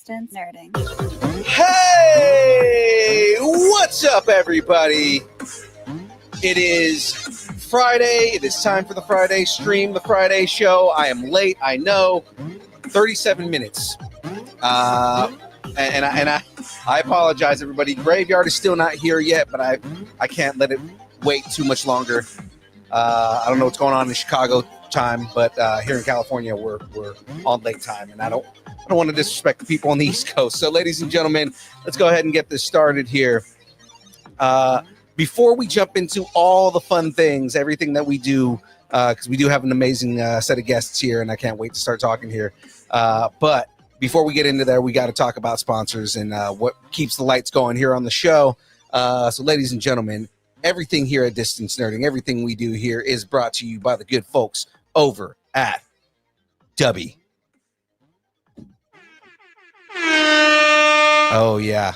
Distance Nerding. Hey, what's up, everybody? It is Friday. It is time for the Friday stream, the Friday show. I am late, I know. 37 minutes. And I apologize, everybody. Graveyard is still not here yet, but I can't let it wait too much longer. I don't know what's going on in Chicago time, but here in California, we're on late time, and I don't want to disrespect the people on the East Coast. So, ladies and gentlemen, let's go ahead and get this started here. Before we jump into all the fun things, everything that we do, because we do have an amazing set of guests here, and I can't wait to start talking here. But before we get into there, we got to talk about sponsors and what keeps the lights going here on the show. So, ladies and gentlemen, everything here at Distance Nerding, everything we do here is brought to you by the good folks over at Dubby. Oh, yeah.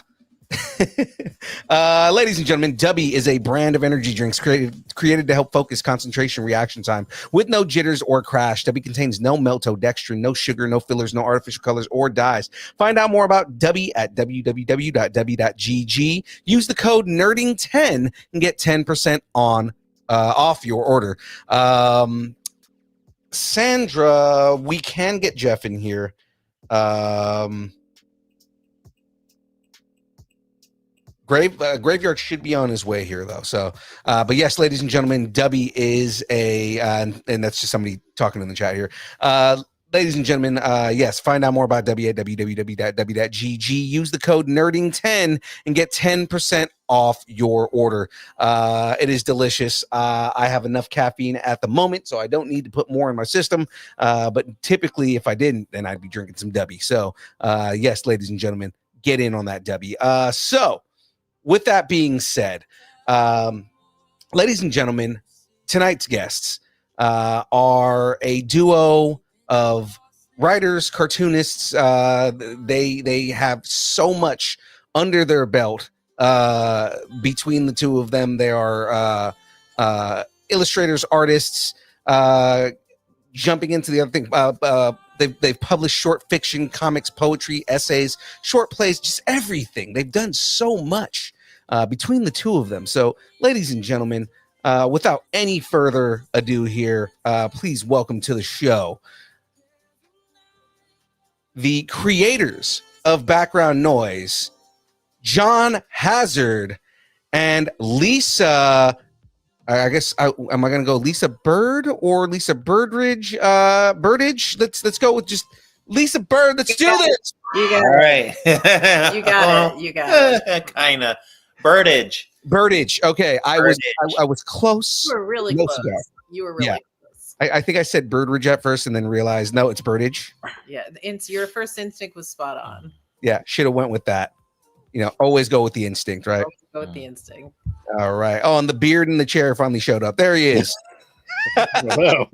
Ladies and gentlemen, Dubby is a brand of energy drinks created to help focus concentration reaction time with no jitters or crash. Dubby contains no maltodextrin, no sugar, no fillers, no artificial colors or dyes. Find out more about Dubby at www.dubby.gg. Use the code NERDING10 and get 10% on off your order. Sandra, we can get Jeff in here. Graveyard should be on his way here, though. So, but yes, ladies and gentlemen, Dubby is a, and that's just somebody talking in the chat here. Ladies and gentlemen, yes, find out more about Dubby at www.dubby.gg. Use the code NERDING10 and get 10% off your order. It is delicious. I have enough caffeine at the moment, so I don't need to put more in my system. But typically, if I didn't, then I'd be drinking some Dubby. So, yes, ladies and gentlemen, get in on that Dubby. So, with that being said, ladies and gentlemen, tonight's guests are a duo of writers, cartoonists. They have so much under their belt. Between the two of them, they are illustrators, artists. Jumping into the other thing, they've published short fiction, comics, poetry, essays, short plays, just everything. They've done so much between the two of them. So, ladies and gentlemen, without any further ado here, please welcome to the show the creators of Background Noise, John Hazard and Lisa. I guess am I going to go Lisa Bird or Lisa Birdridge? Birdage. Let's go with just Lisa Bird. Let's do this. You got All right. You got it. You got it. Kind of. Birdage. Okay, I was close. You were really close. You were really close. I think I said Birdridge at first and then realized no, it's Birdage. Yeah, your first instinct was spot on. Yeah, should have went with that. You know, always go with the instinct, right? Always go with the instinct. All right. Oh, and the beard in the chair finally showed up. There he is. Hello.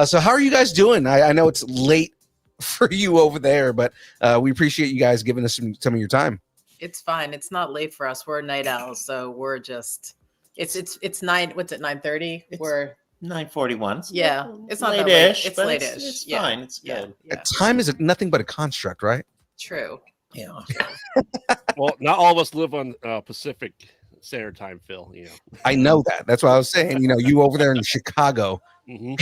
So how are you guys doing? I know it's late for you over there, but we appreciate you guys giving us some of your time. It's fine. It's not late for us. We're night owls, so we're just it's 9. What's it? 9:30. We're 9:41. Yeah, it's not late-ish, that late. It's but late-ish. It's yeah. fine. It's good. Yeah. Time is nothing but a construct, right? True. Yeah. Well, not all of us live on Pacific Standard Time, Phil. You know. I know that. That's what I was saying. You know, you over there in Chicago. Mm-hmm.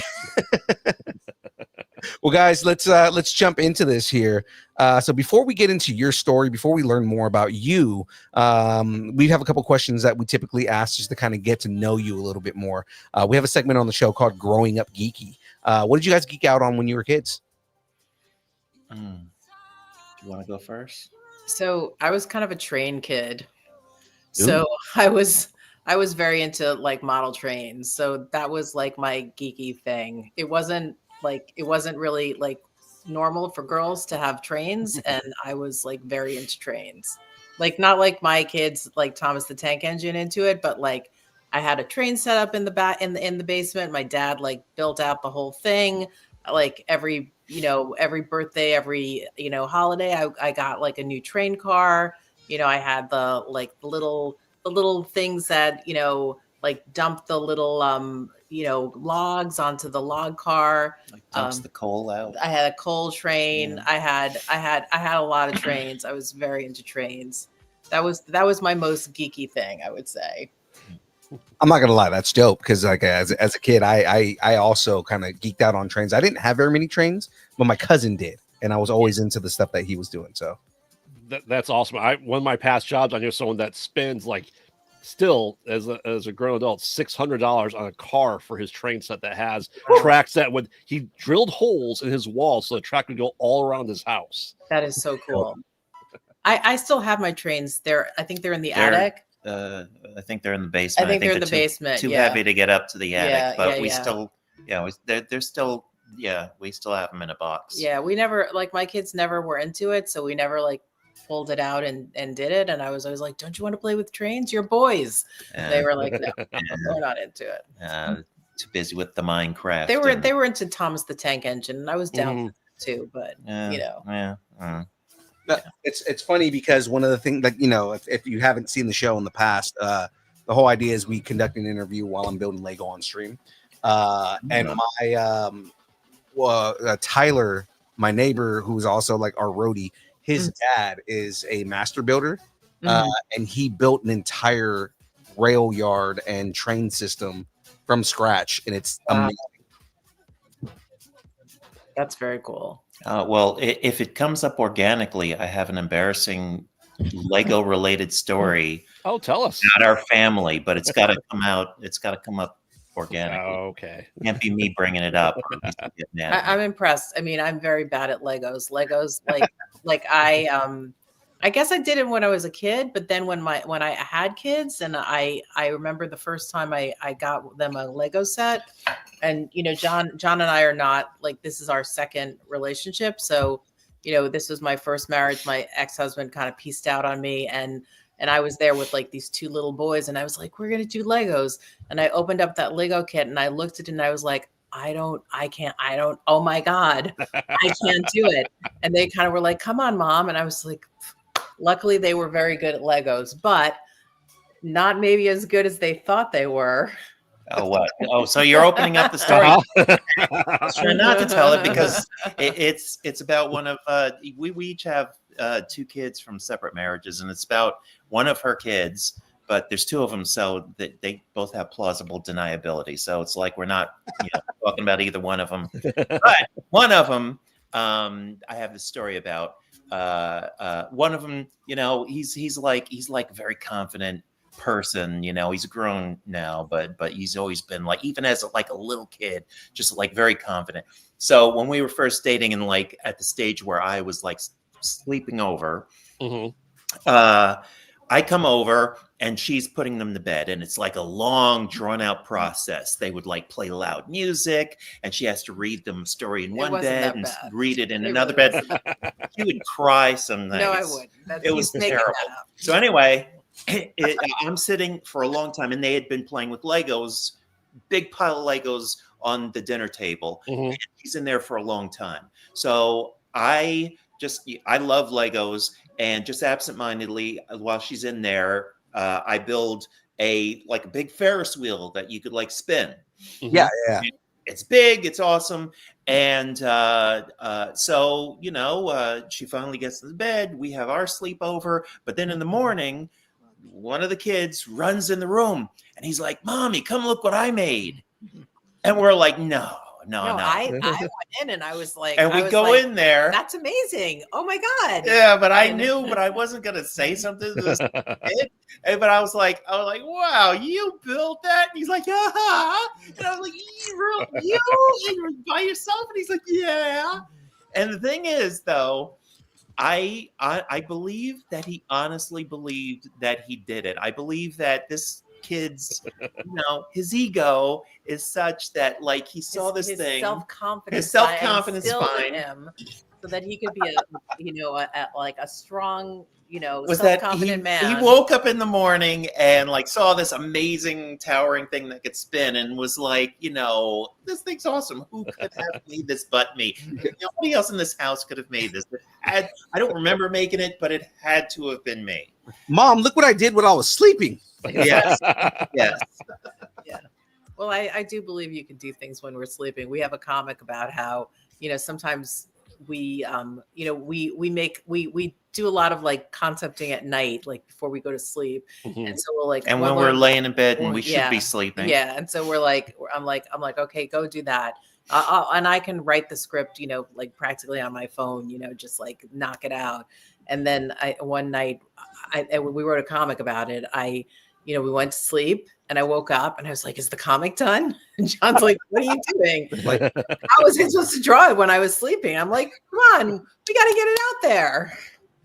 Well, guys, let's jump into this here. So before we get into your story, before we learn more about you, we have a couple questions that we typically ask just to kind of get to know you a little bit more. We have a segment on the show called Growing Up Geeky. What did you guys geek out on when you were kids? Do you want to go first? So I was kind of a train kid. So I was very into like model trains. So that was like my geeky thing. It wasn't really like normal for girls to have trains, and I was like very into trains. Like not like my kids like Thomas the Tank Engine into it, but like I had a train set up in the back in the basement. My dad like built out the whole thing. Like every birthday, every holiday, I got like a new train car. I had the little things that like dump the little logs onto the log car. Like dumps the coal out. I had a coal train. Yeah. I had a lot of trains. I was very into trains. That was my most geeky thing, I would say. I'm not gonna lie, that's dope because like as a kid, I also kind of geeked out on trains. I didn't have very many trains, but my cousin did, and I was always into the stuff that he was doing. So That's awesome. One of my past jobs, I knew someone that spends like still as a grown adult $600 on a car for his train set that has tracks that would he drilled holes in his walls so the track would go all around his house. That is so cool. I still have my trains. I think they're in the attic. I think they're in the basement. I think they're in the basement. Too heavy to get up to the attic, but we still, they're still, we still have them in a box. Yeah, we never, like, my kids never were into it, so we never like pulled it out and did it. And I was always like, "Don't you want to play with trains? You're boys." They were like, "No, we're not into it." Too busy with the Minecraft. They were into Thomas the Tank Engine, and I was down too, but It's funny because one of the things that if you haven't seen the show in the past, the whole idea is we conduct an interview while I'm building Lego on stream, and my Tyler, my neighbor, who's also like our roadie, his dad is a master builder, and he built an entire rail yard and train system from scratch, and it's amazing. That's very cool. Well, if it comes up organically, I have an embarrassing Lego related story. Oh, tell us. Not our family, but it's got to come out. It's got to come up organically. Oh, okay. It can't be me bringing it up. I'm impressed. I mean, I'm very bad at Legos. Like I guess I did it when I was a kid, but then when I had kids, and I remember the first time I got them a Lego set, and John and I are not, like, this is our second relationship, so this was my first marriage. My ex-husband kind of pieced out on me, and I was there with like these two little boys, and I was like, "We're gonna do Legos," and I opened up that Lego kit and I looked at it and I was like, I can't, oh my God, I can't do it. And they kind of were like, "Come on, Mom." And I was like, luckily they were very good at Legos, but not maybe as good as they thought they were. Oh, what? Oh, so you're opening up the story. I try not to tell it because it's about one of we each have two kids from separate marriages, and it's about one of her kids, but there's two of them, so that they both have plausible deniability. So it's like we're not talking about either one of them, but one of them I have this story about. One of them, he's like a very confident person, he's grown now, but he's always been like, even as a little kid, just like very confident. So when we were first dating and like at the stage where I was like sleeping over, I come over and she's putting them to bed, and it's like a long drawn out process. They would like play loud music, and she has to read them a story in one bed and read it in another bed. She would cry some nights. No, I wouldn't. It was terrible. So anyway, I'm sitting for a long time, and they had been playing with Legos, big pile of Legos on the dinner table. And she's in there for a long time. So I love Legos, and just absentmindedly, while she's in there, I build a big Ferris wheel that you could like spin. Yeah. It's big, it's awesome. And so, she finally gets to the bed. We have our sleepover. But then in the morning, one of the kids runs in the room and he's like, "Mommy, come look what I made." And we're like, no. I went in and I was like, and we go in there. "That's amazing. Oh my God." Yeah, but I knew, but I wasn't going to say something to this kid. But I was like, "Wow, you built that?" And he's like, "Yeah." And I was like, you by yourself?" And he's like, "Yeah." And the thing is, though, I believe that he honestly believed that he did it. I believe that this kid's, his ego is such that like he saw this thing. His self-confidence fine him, so that he could be a strong, was self-confident that man. He woke up in the morning and like saw this amazing towering thing that could spin and was like, this thing's awesome. Who could have made this but me? Nobody else in this house could have made this. I don't remember making it, but it had to have been me. Mom, look what I did when I was sleeping. Yes. Yes. Yeah. Well, Well, I do believe you can do things when we're sleeping. We have a comic about how, sometimes we, we do a lot of like concepting at night, like before we go to sleep. Mhm. And so we're like, And when we're laying in bed and we should yeah, be sleeping. yeah. And so I'm like, okay, go do that. And I can write the script, like practically on my phone, just like knock it out. And then one night, we wrote a comic about it. We went to sleep and I woke up and I was like, is the comic done? And John's like, what are you doing? Like, how was I supposed to draw it when I was sleeping? I'm like, come on, we got to get it out there.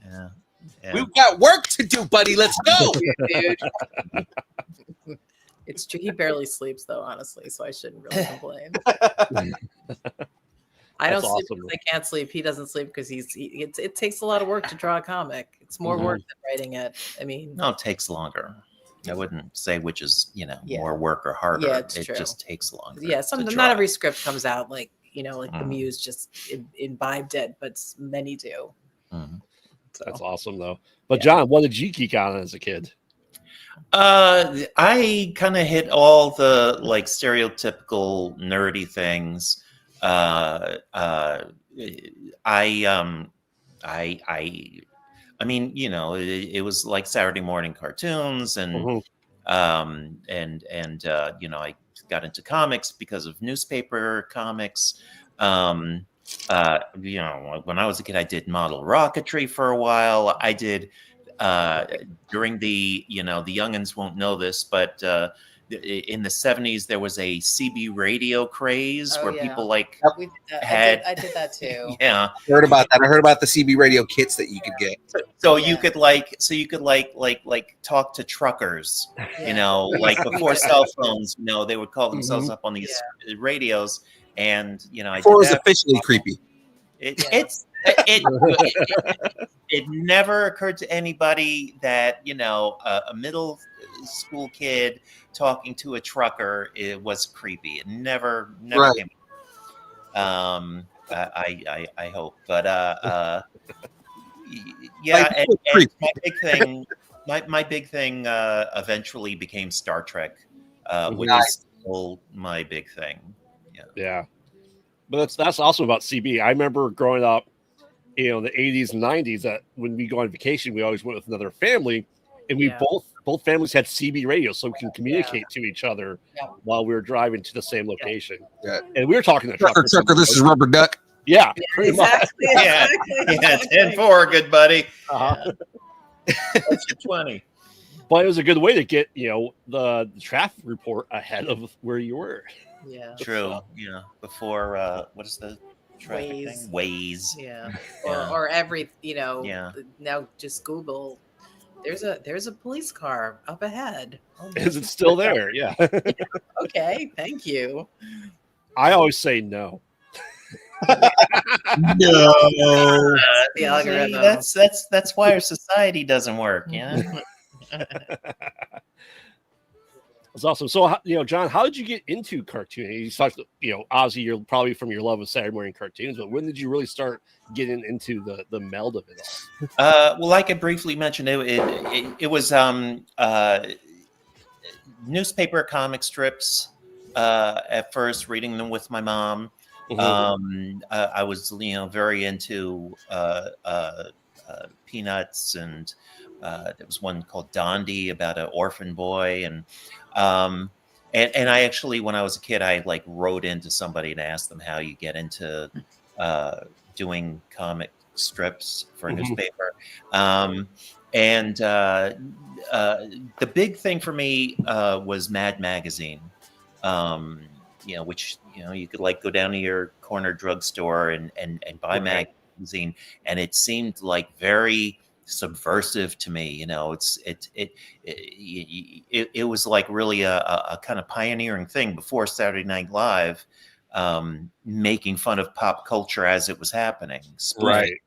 Yeah. We've got work to do, buddy. Let's go. Dude. It's true. He barely sleeps though, honestly. So I shouldn't really complain. I don't sleep because I can't sleep. He doesn't sleep because it takes a lot of work to draw a comic. It's more work than writing it. I mean, no, it takes longer. I woun't say which is, more work or harder. Yeah, it true. just takes longer. Yeah, not every script comes out like, the muse just imbibed it, but many do. Mm-hmm. So, that's awesome though. But John, what did you geek on as a kid? I kind of hit all the like stereotypical nerdy things. I mean, it was like Saturday morning cartoons and I got into comics because of newspaper comics. When I was a kid, I did model rocketry for a while. I did during the youngins won't know this, but in the 70s there was a CB radio craze where people like we did that. had I did that too. Yeah, I heard about that. I heard about the CB radio kits that you could get. So you could talk to truckers, like before cell phones, they would call themselves up on these radios, and Before it was officially creepy. It never occurred to anybody that a middle school kid talking to a trucker was creepy. It never Right. came. I hope, but yeah. And my big thing eventually became Star Trek, which is still my big thing. Yeah. But that's also about CB. I remember growing up, in the 80s and 90s, that when we go on vacation, we always went with another family, and we both families had CB radios, so we can communicate to each other while we were driving to the same location. Yeah. And we were talking to trucker. This is Rubber Duck. Yeah, exactly. Yeah, 10-4, good buddy. What's your 20? But it was a good way to get the traffic report ahead of where you were. Yeah, true. Before what is the traffic thing? Waze. Yeah, or every now just Google. There's a police car up ahead. Is it still there? Yeah. Okay, thank you. I always say no. No. The algorithm. That's why our society doesn't work. Yeah. That's awesome. So, John, how did you get into cartooning? You talked, obviously you're probably from your love of Saturday morning cartoons, but when did you really start getting into the meld of it all? Well, like I briefly mentioned, it was newspaper comic strips at first, reading them with my mom. I was, very into Peanuts, and there was one called Dondi about an orphan boy, and I actually, when I was a kid, I wrote into somebody and asked them how you get into doing comic strips for a newspaper. The big thing for me was Mad Magazine. Which you could go down to your corner drugstore and buy magazine, and it seemed very subversive to me. It was really a kind of pioneering thing before Saturday Night Live, making fun of pop culture as it was happening. Right.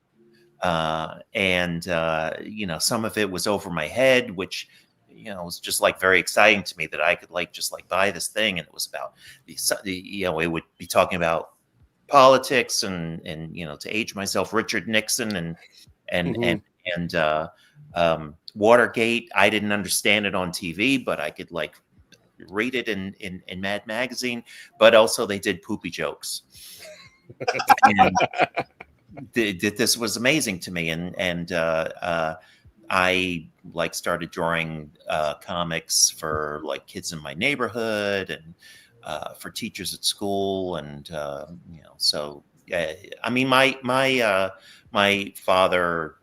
Some of it was over my head, which it was just very exciting to me that I could just buy this thing, and it was about it would be talking about politics and to age myself, Richard Nixon and Watergate. I didn't understand it on TV, but I could read it in Mad Magazine, but also they did poopy jokes. And this was amazing to me, and I like started drawing comics for like kids in my neighborhood and for teachers at school, and so I mean, my father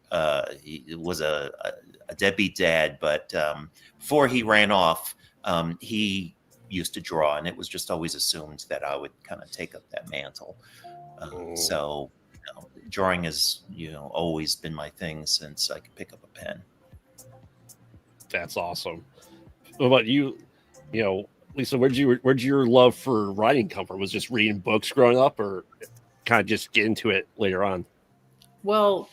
he was a deadbeat dad, but before he ran off, he used to draw, and it was just always assumed that I would kind of take up that mantle. So drawing has always been my thing since I could pick up a pen. That's awesome. What about you? Lisa, where'd your love for writing come from? Was it just reading books growing up, or kind of just get into it later on? Well,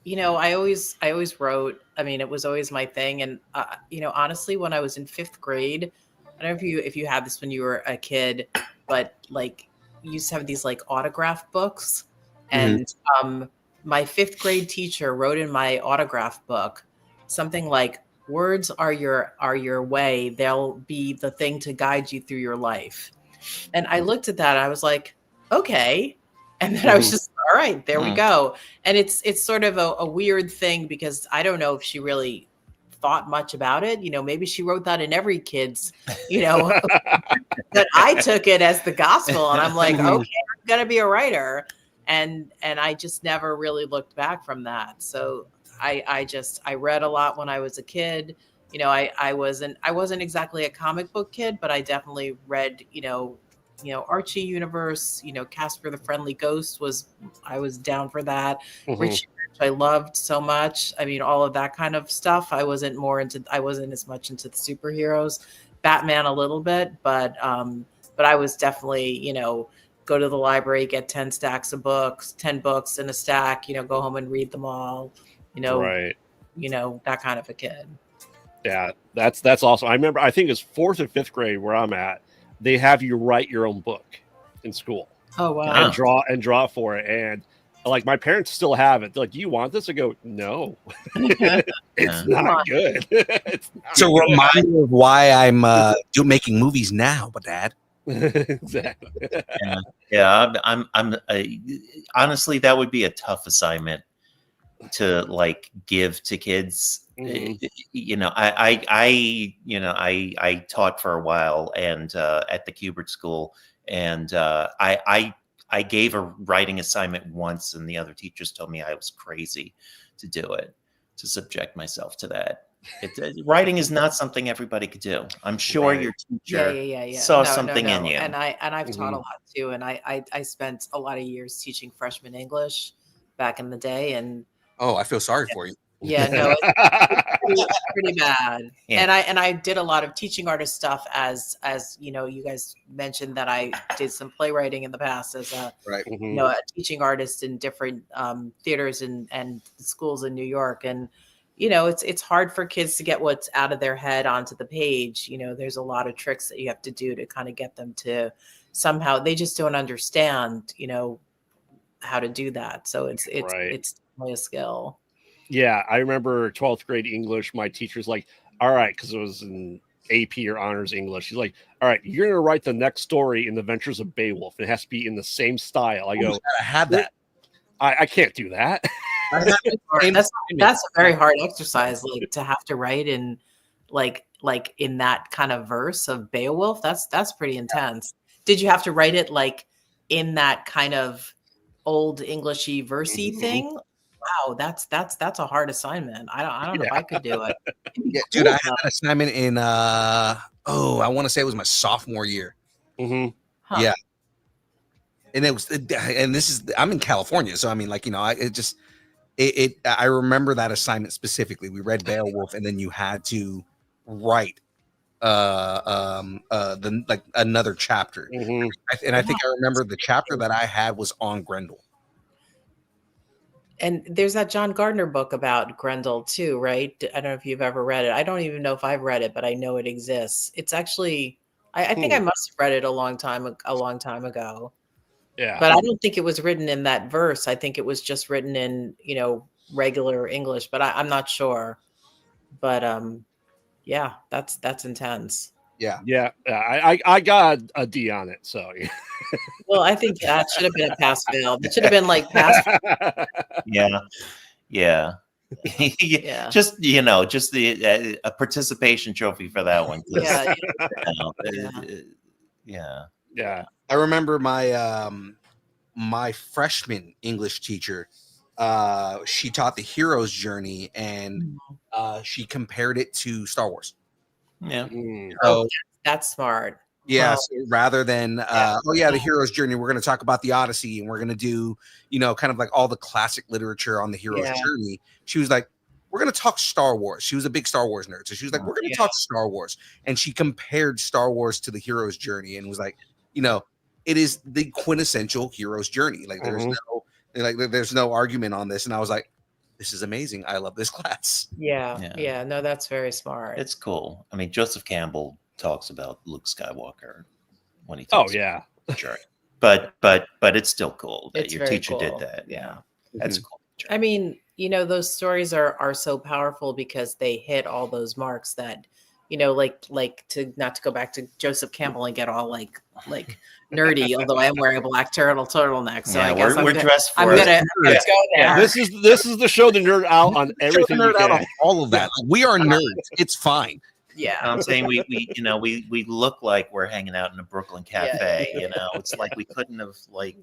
I always wrote. I mean, it was always my thing. And honestly, when I was in 5th grade, I don't know if you had this when you were a kid, but like you used to have these like autograph books, and my 5th grade teacher wrote in my autograph book something like, "Words are your way. They'll be the thing to guide you through your life." And I looked at that and I was like, okay. And then I was just, all right, there we go. And it's sort of a weird thing, because I don't know if she really thought much about it. Maybe she wrote that in every kid's, but I took it as the gospel, and I'm like, okay, I'm gonna be a writer. And I just never really looked back from that. So I read a lot when I was a kid. I wasn't exactly a comic book kid, but I definitely read, Archie universe, Casper the Friendly Ghost I was down for that. Richie Rich I loved so much. I mean, all of that kind of stuff. I wasn't as much into the superheroes. Batman a little bit, but I was definitely, go to the library, get 10 books in a stack, go home and read them all, right. That kind of a kid. Yeah, that's awesome. I remember, I think it's 4th and 5th grade where I'm at. They have you write your own book in school. Oh wow! And draw for it, and like my parents still have it. They're like, "Do you want this?" I go, "No, it's not good." It's a reminder of why I'm making movies now, but Dad. Exactly. Yeah, I'm honestly, that would be a tough assignment to like give to kids. I taught for a while, and at the Kubert School, and I gave a writing assignment once, and the other teachers told me I was crazy to do it, to subject myself to that. Writing is not something everybody could do. I'm sure your teacher saw something in you. And I've taught a lot too, and I spent a lot of years teaching freshman English back in the day, and I feel sorry for you. Yeah, no, it's pretty bad. Yeah. And I did a lot of teaching artist stuff as you guys mentioned that I did some playwriting in the past as a a teaching artist in different theaters and schools in New York. And it's hard for kids to get what's out of their head onto the page. There's a lot of tricks that you have to do to kind of get them to somehow, they just don't understand how to do that. So it's definitely a skill. Yeah, I remember 12th grade English. My teacher's like, "All right," because it was in AP or honors English. She's like, "All right, you're going to write the next story in the Adventures of Beowulf. It has to be in the same style." I go, "I had that. I can't do that." That's a very hard exercise, like to have to write in like in that kind of verse of Beowulf. That's pretty intense. Did you have to write it like in that kind of old Englishy versey thing? Wow, that's a hard assignment. I don't know if I could do it. Yeah, dude, I had an assignment in I want to say it was my sophomore year. Huh. Yeah, and I'm in California, so I mean, like, I remember that assignment specifically. We read Beowulf, and then you had to write another chapter. And I think I remember the chapter that I had was on Grendel. And there's that John Gardner book about Grendel too, right? I don't know if you've ever read it. I don't even know if I've read it, but I know it exists. It's actually, I think I must have read it a long time ago. Yeah. But I don't think it was written in that verse. I think it was just written in, regular English, but I'm not sure. But yeah, that's intense. Yeah. Yeah, I got a D on it. So Well, I think that should have been a pass fail. It should have been like pass. Yeah. Yeah. Yeah. Just just the a participation trophy for that one. 'Cause, Yeah. yeah. Yeah. yeah. I remember my freshman English teacher. She taught the hero's journey, and she compared it to Star Wars. Yeah. Mm. So That's smart. yeah, Wow. so rather than the hero's journey, we're going to talk about the Odyssey, and we're going to do kind of like all the classic literature on the hero's Yeah. journey. She was like, we're going to talk Star Wars. She was a big Star Wars nerd, so she was like, we're going to talk Star Wars, and she compared Star Wars to the hero's journey, and was like, it is the quintessential hero's journey. Like there's no argument on this, and I was like, this is amazing. I love this class. Yeah. No, that's very smart. It's cool. I mean, Joseph Campbell talks about Luke Skywalker when he Oh talks yeah. about the journey. But it's still cool that It's your very teacher cool. did that. Yeah. That's cool. I mean, those stories are so powerful because they hit all those marks that, like to not to go back to Joseph Campbell and get all like nerdy, although I am wearing a black turtleneck. So I guess we're dressed for I'm it. gonna go there. This is the show to nerd out on everything. Nerd You out can. on all of that. Like, we are nerds. It's fine. Yeah. I'm saying we look like we're hanging out in a Brooklyn cafe. It's like we couldn't have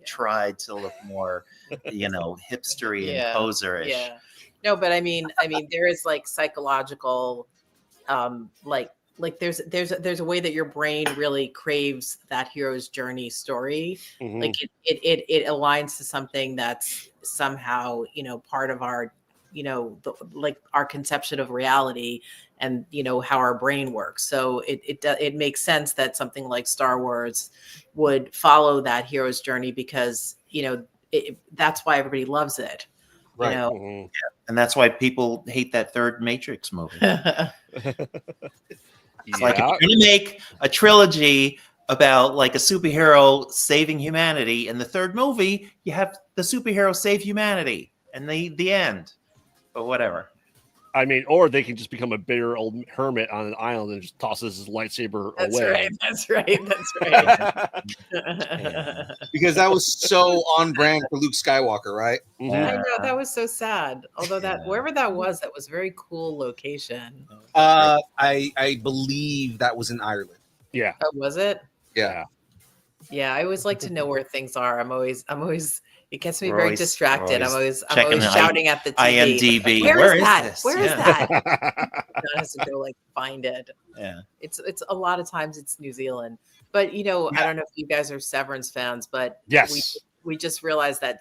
tried to look more, hipstery and poserish. Yeah. No, but I mean, there is like psychological, there's a way that your brain really craves that hero's journey story. Mhm. Like it aligns to something that's somehow, part of our, our conception of reality and, how our brain works. So it makes sense that something like Star Wars would follow that hero's journey because, that's why everybody loves it. Right. Mhm. And that's why people hate that third Matrix movie. It's like if Yeah. you're going to make a trilogy about like a superhero saving humanity, in the third movie, you have the superhero save humanity and the end. But whatever. I mean, or they can just become a bitter old hermit on an island and just tosses his lightsaber away. That's right. Because that was so on brand for Luke Skywalker, right? Mhm. I know, that was so sad. Although wherever that was a very cool location. I believe that was in Ireland. Yeah. Oh, was it? Yeah. Yeah, I always like to know where things are. I'm always it gets me We're very always- distracted. we're I'm always checking the shouting at the TV. IMDb. Where is that? this? Where is Yeah. that? I has to go find it. Yeah. It's a lot of times it's New Zealand. But I don't know if you guys are Severance fans, but Yes. we just realized that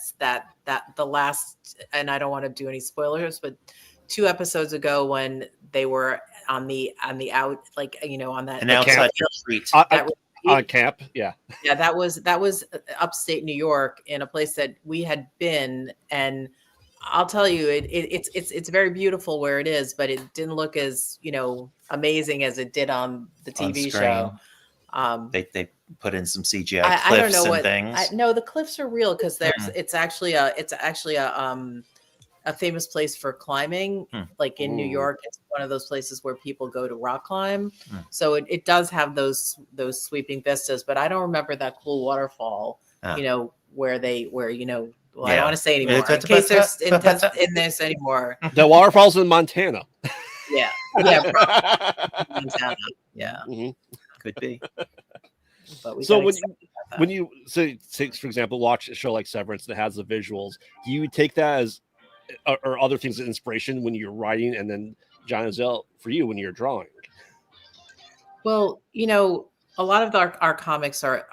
the last, and I don't want to do any spoilers, but 2 episodes ago when they were on the out, on that An outside retreat. On camp. Yeah. yeah, that was upstate New York in a place that we had been, and I'll tell you, it's very beautiful where it is, but it didn't look as amazing as it did on the TV show. They put in some CGI I cliffs don't know and things. no, the cliffs are real because it's actually a famous place for climbing, like in New Ooh. York. It's one of those places where people go to rock climb. Hmm. So it does have those sweeping vistas, but I don't remember that cool waterfall, where I don't want to say anymore in case there's in this anymore. The waterfalls in Montana. Yeah. Montana. Yeah. Mhm. Could be. But we So got excited about that. when you say, for example, watch a show like Severance that has the visuals, do you take that as or other things as inspiration when you're writing, and then John Azell for you when you're drawing? Well, a lot of our comics are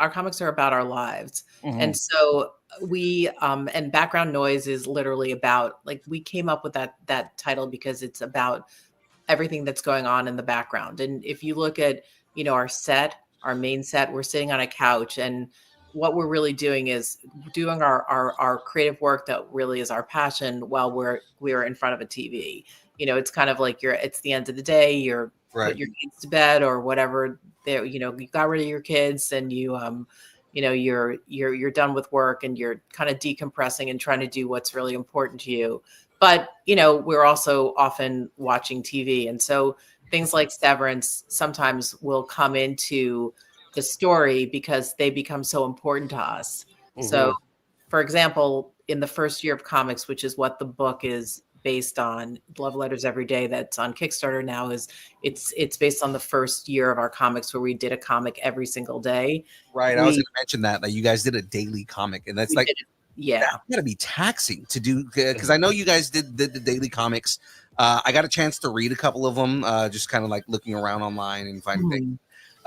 about our lives. And so we and background noise is literally about, we came up with that title because it's about everything that's going on in the background. And if you look at our main set, we're sitting on a couch, and what we're really doing is doing our creative work that really is our passion while we're in front of a TV. It's kind of like it's the end of the day, you're put your kids to bed or whatever. You got rid of your kids, and you're done with work, and you're kind of decompressing and trying to do what's really important to you. But we're also often watching TV, and so things like Severance sometimes will come into the story because they become so important to us. So, for example, in the first year of comics, which is what the book is based on, Love Letters Every Day, that's on Kickstarter now, is it's based on the first year of our comics where we did a comic every single day. Right. I was going to mention that you guys did a daily comic, and that's like, yeah, that's got to be taxing to do, because I know you guys did the daily comics. I got a chance to read a couple of them, just kind of like looking around online and finding things.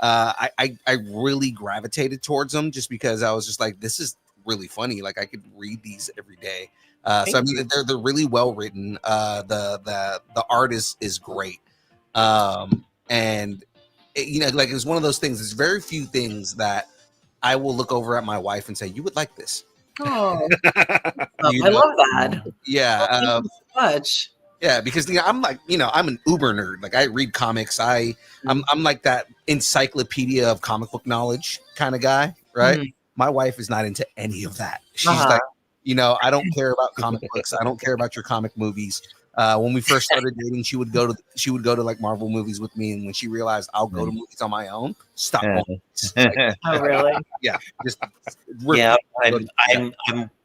I really gravitated towards them just because I was just like, this is really funny. Like I could read these every day. So I mean, they're really well written. The art is great. And it, like, it's one of those things. There's very few things that I will look over at my wife and say, you would like this. Oh, I love that. Yeah. Well, thank you so much. Yeah, because I'm like, I'm an uber nerd. Like I read comics. I'm like that encyclopedia of comic book knowledge kind of guy, right? My wife is not into any of that. She's like, I don't care about comic books. I don't care about your comic movies. When we first started dating, she would go to like Marvel movies with me, and when she realized I'll go to movies on my own, stop. Like, oh, really? Yeah, just yeah.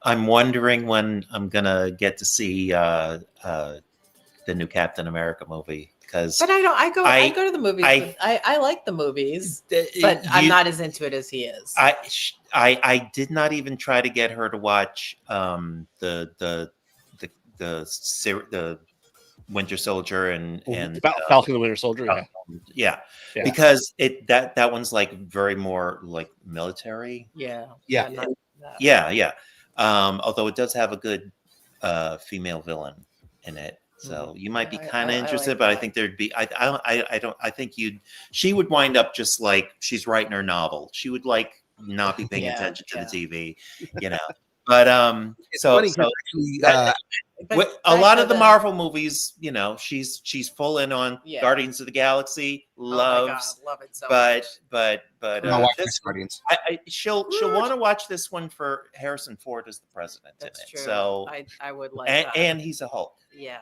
I'm wondering when I'm gonna get to see the new Captain America movie, because but I go to the movies. I like the movies, but I'm not as into it as he is. I did not even try to get her to watch the Winter Soldier and Falcon the Winter Soldier. Yeah. Because that one's like very more like military. Yeah. Although it does have a good female villain in it. So you might be kind of interested, like, but I think there'd be I think she would wind up just like she's writing her novel. She would like not be paying attention to the TV, But actually, a lot of the Marvel movies, she's full in on Guardians of the Galaxy, loves, love it so much. But Guardians. She'll want to watch this one for Harrison Ford as the president. That's in it. True. So I would like that. And he's a Hulk. Yeah.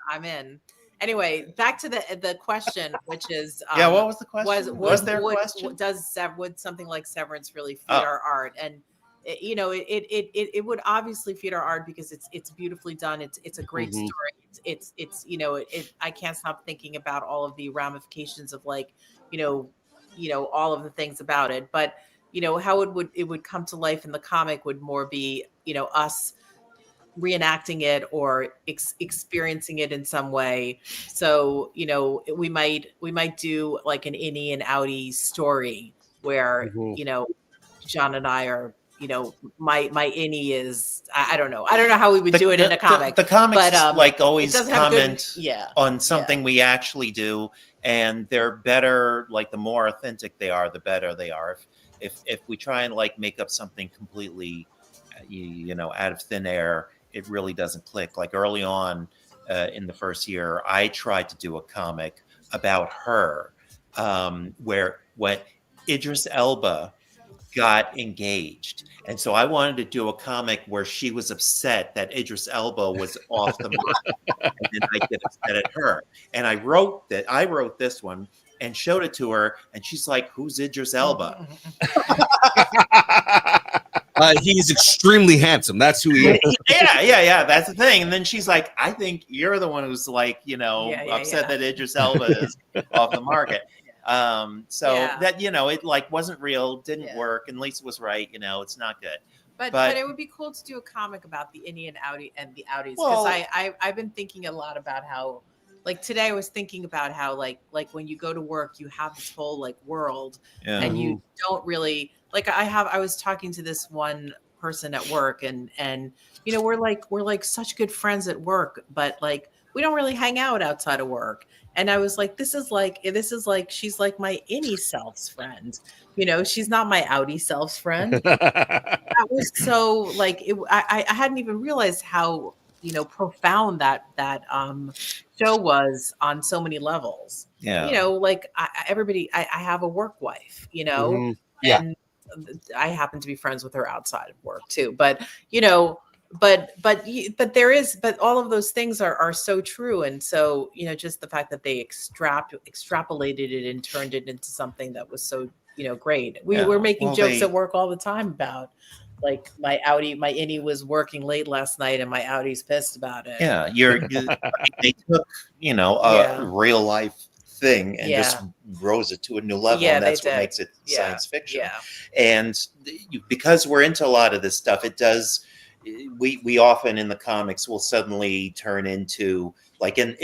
I'm in. Anyway, back to the question, which is what was the question? Was there a question? Would something like Severance really feed our art? And it would obviously feed our art because it's beautifully done. It's a great story. It's I can't stop thinking about all of the ramifications of like all of the things about it. But how it would come to life in the comic would more be us reenacting it or experiencing it in some way. So we might do like an innie and outie story where John and I are my innie is I don't know how we would do it in a comic. The comics but, like always comment on something we actually do, and they're better. Like the more authentic they are, the better they are. If we try and like make up something completely out of thin air, it really doesn't click. Like early on in the first year, I tried to do a comic about her where when Idris Elba got engaged. And so I wanted to do a comic where she was upset that Idris Elba was off the market, and then I get upset at her. And I wrote this one and showed it to her, and she's like, "Who's Idris Elba?" He's extremely handsome. That's who he is. Yeah. That's the thing. And then she's like, "I think you're the one who's like, upset that Idris Elba is off the market." That it like wasn't real, didn't work, and Lisa was right. It's not good. But it would be cool to do a comic about the Indian outie and the outies, because I've been thinking a lot about how, like today I was thinking about how like when you go to work you have this whole like world and you don't really like I was talking to this one person at work and we're like such good friends at work, but like we don't really hang out outside of work. And I was like, this is like she's like my innie self's friend. She's not my outie self's friend. That was so like I hadn't even realized how profound that show was on so many levels. Like I have a work wife, and I happen to be friends with her outside of work too. But but all of those things are so true. And so, just the fact that they extrapolated it and turned it into something that was so, great. We were making jokes at work all the time about, like, my innie was working late last night and my Audi's pissed about it. Yeah, they took, a real life thing and just rose it to a new level, and that's what makes it science fiction. And because we're into a lot of this stuff, it does. We often in the comics will suddenly turn into, like, in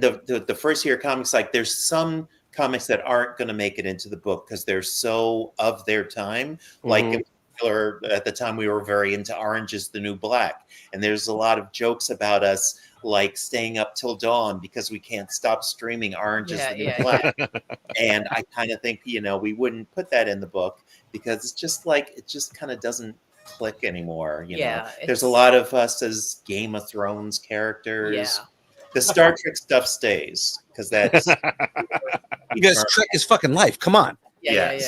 the first year of comics, like, there's some comics that aren't going to make it into the book because they're so of their time. Like, in particular, at the time we were very into Orange is the New Black, and there's a lot of jokes about us, like, staying up till dawn because we can't stop streaming Orange is the New Black. And I kind of think, we wouldn't put that in the book because it's just like, it just kind of doesn't click anymore. There's a lot of us as Game of Thrones characters. The Star Trek stuff stays because that's because Trek is fucking life. Come on. I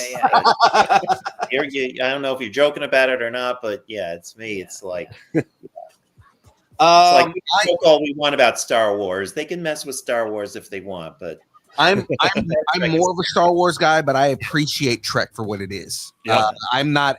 don't know if you're joking about it or not, but it's me. It's like, we can joke all we want about Star Wars. They can mess with Star Wars if they want, but I'm more of a Star Wars guy, but I appreciate Trek for what it is. I'm not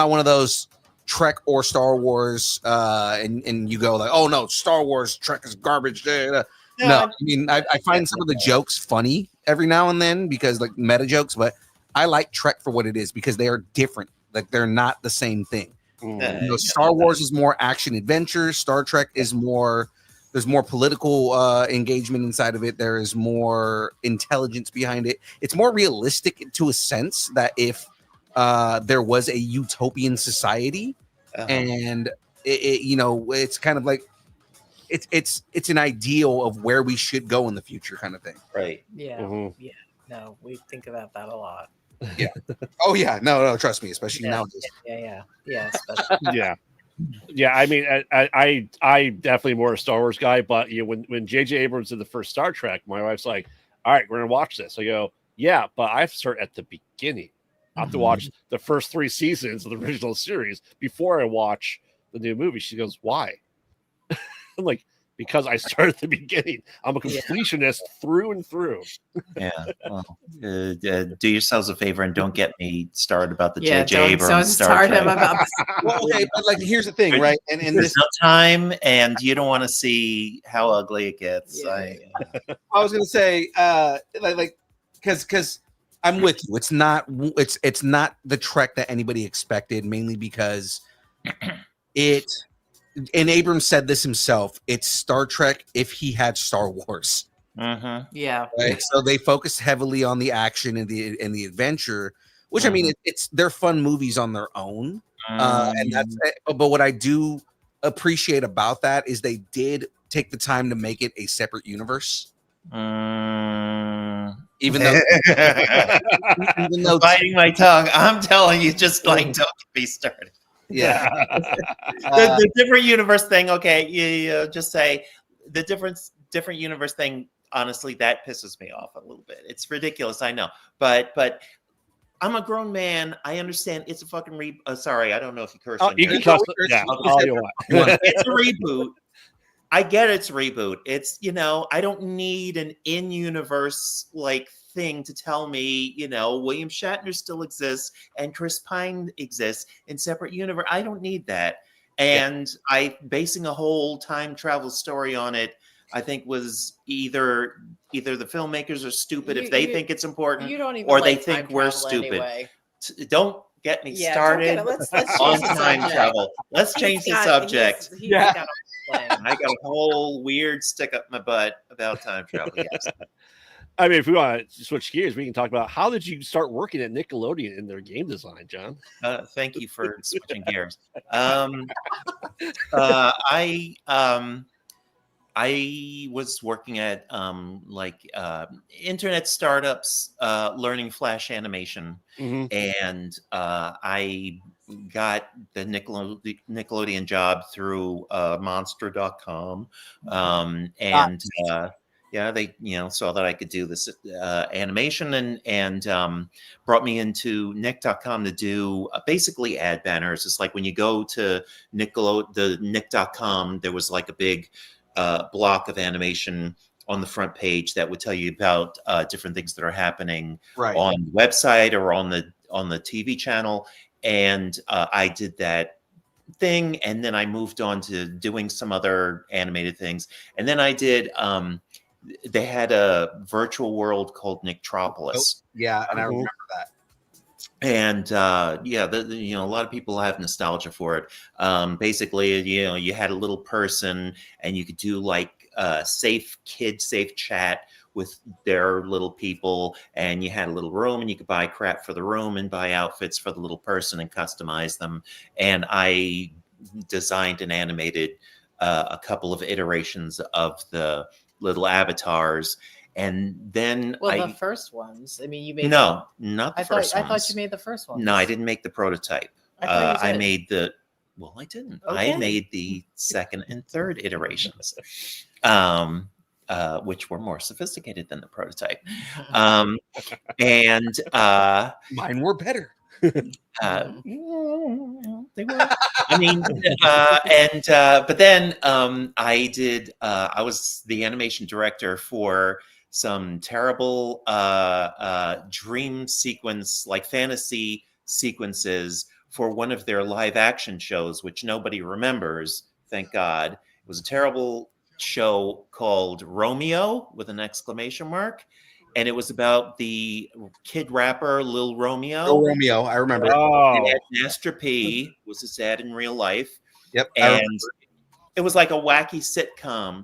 one of those Trek or Star Wars, and you go like, oh no, Star Wars Trek is garbage. No, I mean, I find some of the jokes funny every now and then because, like, meta jokes, but I like Trek for what it is because they are different. Like, they're not the same thing. Star Wars is more action adventure. Star Trek is more. There's more political engagement inside of it. There is more intelligence behind it. It's more realistic to a sense that if there was a utopian society, and it's kind of like it's an ideal of where we should go in the future, kind of thing. Right. Yeah. No, we think about that a lot. Yeah. Oh yeah. No. Trust me, especially nowadays. Yeah. Especially. Yeah. I mean, I definitely more a Star Wars guy, but when J.J. Abrams did the first Star Trek, my wife's like, "All right, we're gonna watch this." I go, "Yeah, but I have to start at the beginning. I have to watch the first 3 seasons of the original series before I watch the new movie." She goes, "Why?" I'm like, because I started at the beginning. I'm a completionist through and through. Well, do yourselves a favor and don't get me started about the J.J. Abrams don't Star start Trek. him about this. Well, okay, but like, here's the thing, right? And There's no time, and you don't want to see how ugly it gets. I was gonna say, because I'm with you. It's not the Trek that anybody expected, mainly because and Abrams said this himself, it's Star Trek if he had Star Wars. Yeah. Right. So they focused heavily on the action and the adventure, which I mean, they're fun movies on their own. And that's it. But what I do appreciate about that is they did take the time to make it a separate universe. Even though biting my tongue, I'm telling you, just like, don't get me started. Yeah. The different universe thing. Okay, you just say the different universe thing. Honestly, that pisses me off a little bit. It's ridiculous, I know, but I'm a grown man. I understand it's a fucking sorry, I don't know if you curse. You can cuss. Yeah, all you want. It's a reboot. I get it's a reboot. It's, I don't need an in-universe like thing to tell me, William Shatner still exists and Chris Pine exists in separate universe. I don't need that. And basing a whole time travel story on it, I think was either the filmmakers are stupid if they think it's important, or they think we're stupid. Anyway. Don't get me started on time travel. Let's change the subject. I got a whole weird stick up my butt about time travel. Yes. I mean, if we want to switch gears, we can talk about how did you start working at Nickelodeon in their game design, John? Thank you for switching gears. I was working at internet startups, learning Flash animation, and I got the Nickelodeon job through Monster.com, and they saw that I could do this animation and brought me into Nick.com to do basically ad banners. It's like when you go to the Nick.com, there was like a big block of animation on the front page that would tell you about different things that are happening on the website or on the TV channel. And I did that thing, and then I moved on to doing some other animated things. And then I did they had a virtual world called Nicktropolis. Yeah, and I remember that. And a lot of people have nostalgia for it. Basically, you had a little person, and you could do like safe chat with their little people, and you had a little room, and you could buy crap for the room and buy outfits for the little person and customize them. And I designed and animated a couple of iterations of the little avatars. And then the first ones. I mean, you made not the first ones. I thought you made the first one. No, I didn't make the prototype. I made the. Well, I didn't. Okay. I made the second and third iterations, which were more sophisticated than the prototype. And mine were better. They were. I mean, but then I did. I was the animation director for some terrible dream sequence, like fantasy sequences for one of their live action shows, which nobody remembers. Thank God. It was a terrible show called Romeo with an exclamation mark. And it was about the kid rapper Lil Romeo. Lil Romeo, I remember. And Master P was his dad in real life. Yep. And it was like a wacky sitcom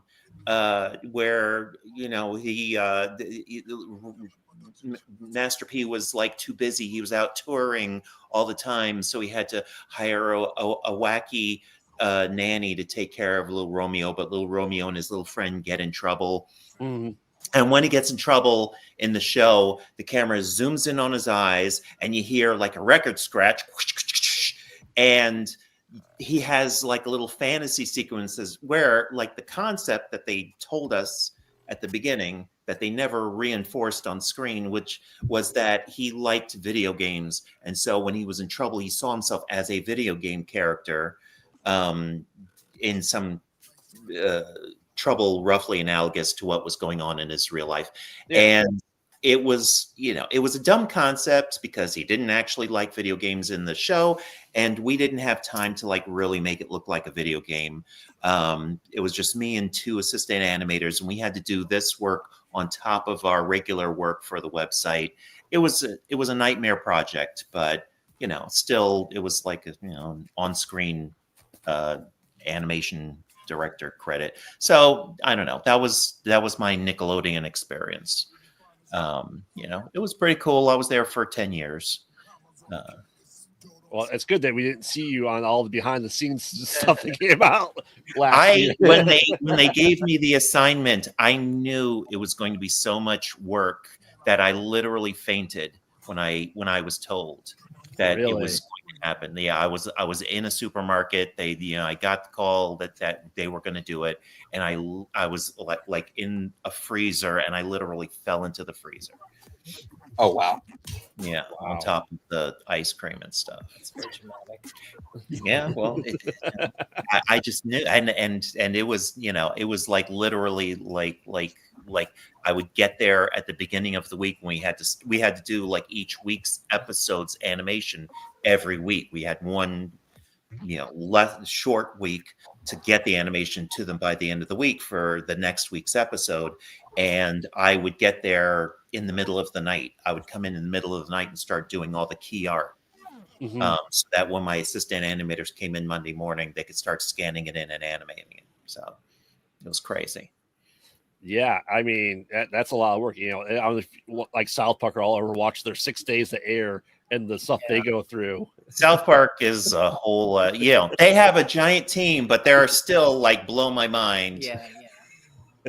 where Master P was like too busy. He was out touring all the time, so he had to hire a wacky nanny to take care of Lil Romeo. But Lil Romeo and his little friend get in trouble. Mm-hmm. And when he gets in trouble in the show, the camera zooms in on his eyes, and you hear like a record scratch, and he has like little fantasy sequences where, like, the concept that they told us at the beginning that they never reinforced on screen, which was that he liked video games. And so when he was in trouble, he saw himself as a video game character in some trouble roughly analogous to what was going on in his real life. Yeah. And it was a dumb concept because he didn't actually like video games in the show, and we didn't have time to like really make it look like a video game. It was just me and two assistant animators, and we had to do this work on top of our regular work for the website. It was a nightmare project, but still it was like on-screen animation director credit. So I don't know. That was my Nickelodeon experience. It was pretty cool. I was there for 10 years. Well, it's good that we didn't see you on all the behind the scenes stuff that came out last year. When they gave me the assignment, I knew it was going to be so much work that I literally fainted when I was told that it was going to happen. Yeah, I was in a supermarket. I got the call that they were going to do it, and I was like in a freezer, and I literally fell into the freezer. Oh wow! Yeah, wow. On top of the ice cream and stuff. That's very dramatic. Yeah, well, I just knew, and it was it was like literally like I would get there at the beginning of the week when we had to do like each week's episodes animation every week. We had one less short week to get the animation to them by the end of the week for the next week's episode. And I would get there in the middle of the night. I would come in the middle of the night and start doing all the key art. Mm-hmm. So that when my assistant animators came in Monday morning, they could start scanning it in and animating it. So it was crazy. Yeah, I mean, that's a lot of work. Like South Park, I'll ever watch their 6 days to air and the stuff they go through. South Park is a whole, they have a giant team, but they're still like blow my mind. Yeah.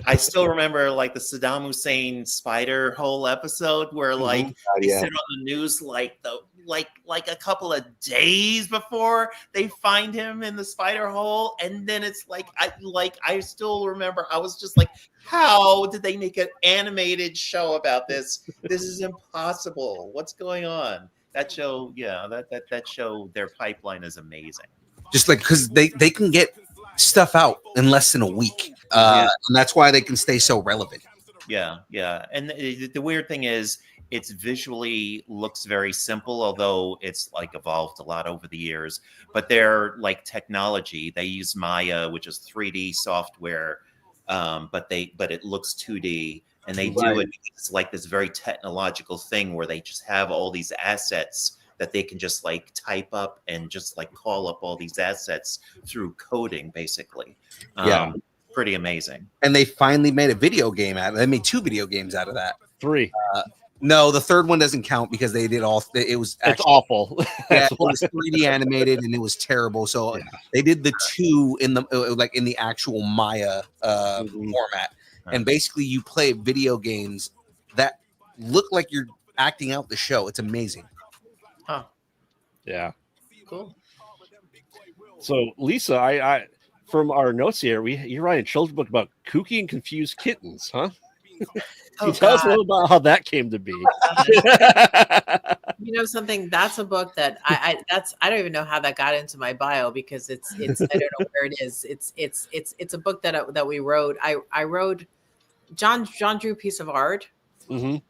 I still remember like the Saddam Hussein spider hole episode where like they said on the news like like a couple of days before they find him in the spider hole, and then it's I still remember I was just like, how did they make an animated show about this? This is impossible. What's going on? That show, yeah, that show, their pipeline is amazing. Just like because they can get stuff out in less than a week, and that's why they can stay so relevant. Yeah, yeah. And the weird thing is, it's visually looks very simple, although it's like evolved a lot over the years. But their like technology, they use Maya, which is 3D software, but it looks 2D, and they do it. It's like this very technological thing where they just have all these assets that they can just like type up and just like call up all these assets through coding, basically. Pretty amazing. And they finally made a video game out of it. They made 2 video games out of that. 3. No, the third one doesn't count because they did all. It was actually, it's awful. Yeah, it was 3D animated and it was terrible. So they did the 2 in the actual Maya format, and basically you play video games that look like you're acting out the show. It's amazing. Huh. Yeah. Cool. So Lisa, I from our notes here, you're writing a children's book about kooky and confused kittens, huh? Can you tell us a little about how that came to be? You know something? That's a book that I don't even know how that got into my bio, because it's I don't know where it is. It's a book that we wrote. I wrote. John drew a piece of art, and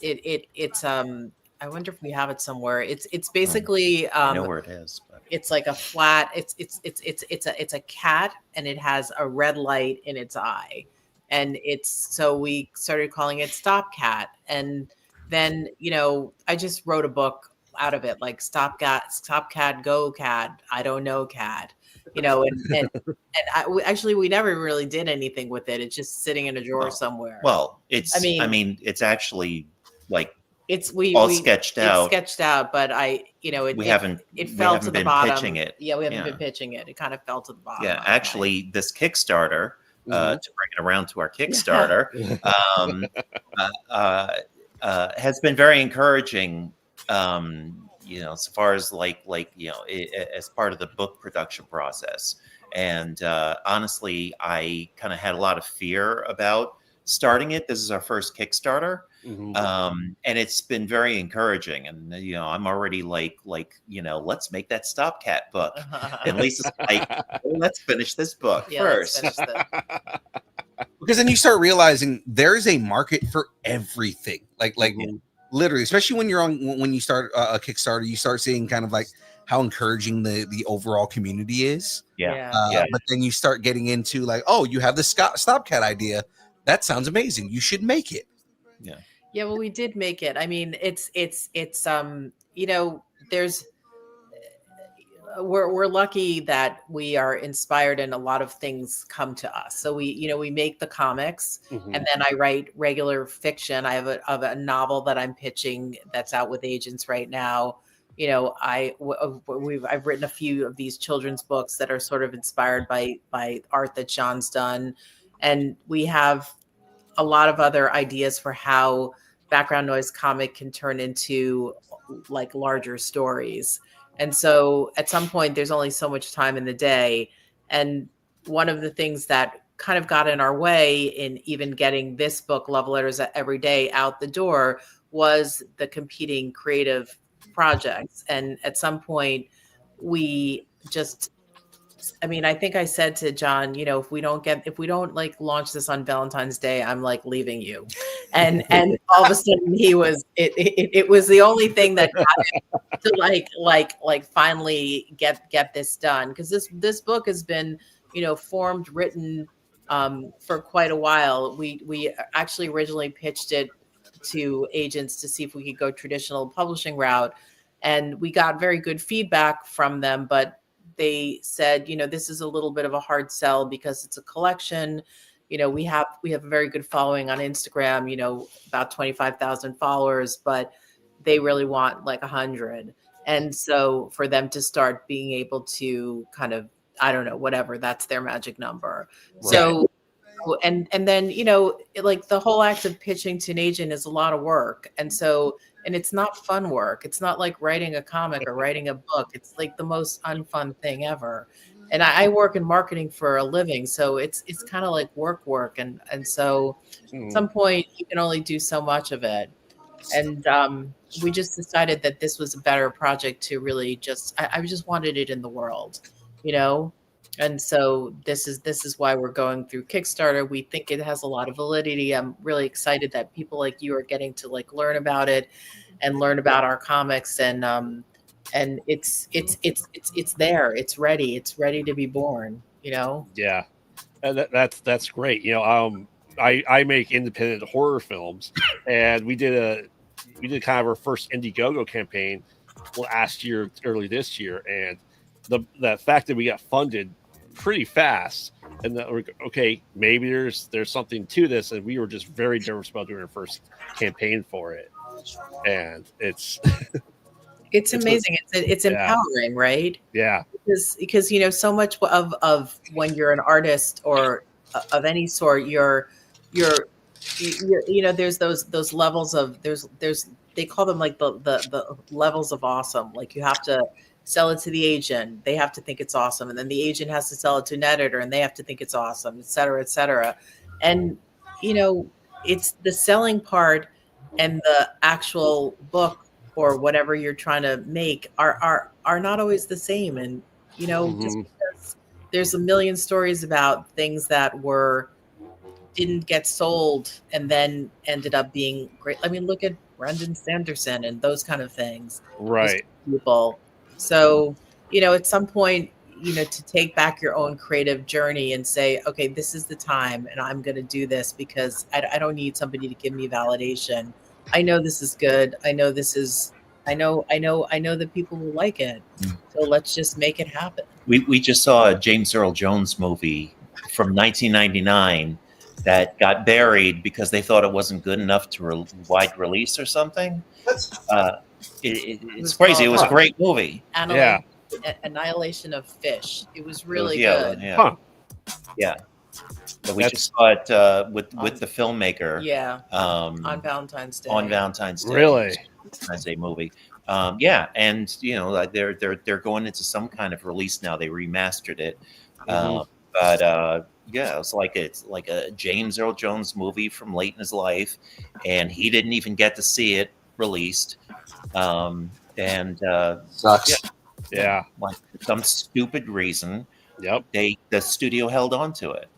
it's I wonder if we have it somewhere. It's basically I know where it is. But. It's like a flat. It's a cat, and it has a red light in its eye, and so we started calling it Stop Cat, and then I just wrote a book out of it, like Stop Cat, Go Cat, I don't know Cat, and actually we never really did anything with it. It's just sitting in a drawer somewhere. Well, it's it's actually like. It's sketched out. It's sketched out, but we haven't to the bottom. Pitching it. Yeah, we haven't been pitching it. It kind of fell to the bottom. Yeah, actually, this Kickstarter, to bring it around to our Kickstarter, has been very encouraging. So far as as part of the book production process, and honestly, I kind of had a lot of fear about starting it. This is our first Kickstarter. And it's been very encouraging, and I'm already like let's make that Stop Cat book. And Lisa's like, let's finish this book first. Because then you start realizing there's a market for everything. Like literally, especially when you start a Kickstarter, you start seeing kind of like how encouraging the overall community is. But then you start getting into like, oh, you have the Stop Cat idea. That sounds amazing. You should make it. Yeah, well, we did make it. I mean, it's there's we're lucky that we are inspired and a lot of things come to us. So we make the comics, and then I write regular fiction. I have a novel that I'm pitching that's out with agents right now. I've written a few of these children's books that are sort of inspired by art that John's done, and we have a lot of other ideas for how background noise comic can turn into like larger stories. And so at some point there's only so much time in the day. And one of the things that kind of got in our way in even getting this book, Love Letters Every Day, out the door was the competing creative projects. And at some point we just, I think I said to John, if we don't like launch this on Valentine's Day, I'm like leaving you. And all of a sudden it was the only thing that got him to like finally get this done. Cause this book has been, formed, written for quite a while. We actually originally pitched it to agents to see if we could go traditional publishing route. And we got very good feedback from them, but they said, this is a little bit of a hard sell because it's a collection. We have a very good following on Instagram, about 25,000 followers, but they really want like 100. And so for them to start being able to kind of, I don't know, whatever, that's their magic number. Right. So, and then, like the whole act of pitching to an agent is a lot of work. And so and it's not fun work. It's not like writing a comic or writing a book. It's like the most unfun thing ever. And I work in marketing for a living, so it's kind of like work, and so at some point you can only do so much of it. And we just decided that this was a better project to really just I just wanted it in the world, you know. And so this is why we're going through Kickstarter. We think it has a lot of validity. I'm really excited that people like you are getting to like learn about it and learn about our comics, and it's there. It's ready to be born, you know. Yeah, and that's great. You know, I make independent horror films, and we did kind of our first Indiegogo campaign last year, early this year, and the fact that we got funded pretty fast, and that we're okay, maybe there's something to this, and we were just very nervous about doing our first campaign for it, and it's It's amazing. It's empowering, right? Yeah. Because you know, so much of when you're an artist or of any sort, you're you know, there's those levels of there's they call them like the levels of awesome. Like you have to sell it to the agent, they have to think it's awesome, and then the agent has to sell it to an editor, and they have to think it's awesome, et cetera, et cetera. And you know, it's the selling part and the actual book or whatever you're trying to make are not always the same. And you know, just because there's a million stories about things that didn't get sold and then ended up being great. I mean, look at Brendan Sanderson and those kind of things. Right. People. So, you know, at some point, you know, to take back your own creative journey and say, okay, this is the time and I'm going to do this because I don't need somebody to give me validation. I know this is good. I know that people will like it. So let's just make it happen. We just saw a James Earl Jones movie from 1999 that got buried because they thought it wasn't good enough to wide release or something. It's crazy. It was a great movie. Annihilation of Fish. It was really good. Yeah. But we just saw it with the filmmaker. Yeah. On Valentine's Day. On Valentine's Day. Really? Valentine's Day movie. Yeah, and you know, like they're going into some kind of release now. They remastered it. But yeah, it's like a James Earl Jones movie from late in his life, and he didn't even get to see it released. Sucks. Yeah. Like for some stupid reason. Yep. The studio held on to it.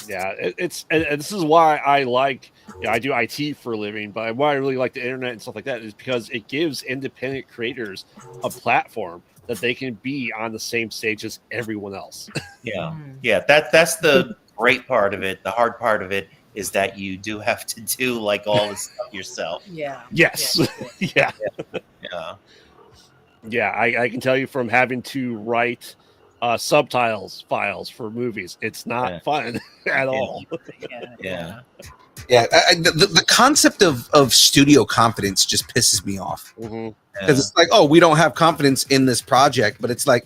Yeah, and this is why I like, I do IT for a living, but why I really like the internet and stuff like that is because it gives independent creators a platform that they can be on the same stage as everyone else. Yeah. Yeah. That's the great part of it. The hard part of it is that you do have to do like all this stuff yourself. Yeah. Yes. Yeah. Yeah. I can tell you from having to write subtitles files for movies, it's not fun at all. Yeah. The concept of studio confidence just pisses me off because it's like, oh, we don't have confidence in this project, but it's like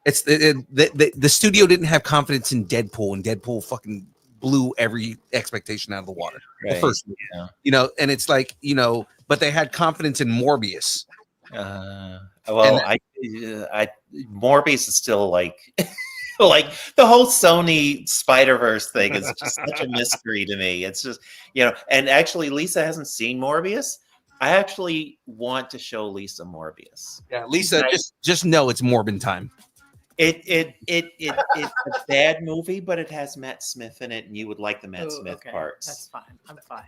the studio didn't have confidence in Deadpool, and Deadpool fucking blew every expectation out of the water. Right. The first movie, you know, and it's like, you know, but they had confidence in Morbius. Morbius is still like like the whole Sony Spider-Verse thing is just such a mystery to me. It's just, you know, and actually Lisa hasn't seen Morbius. I actually want to show Lisa Morbius. Yeah, Lisa, just know it's Morbin time. It's a bad movie, but it has Matt Smith in it, and you would like the Matt Smith parts. That's fine. I'm fine.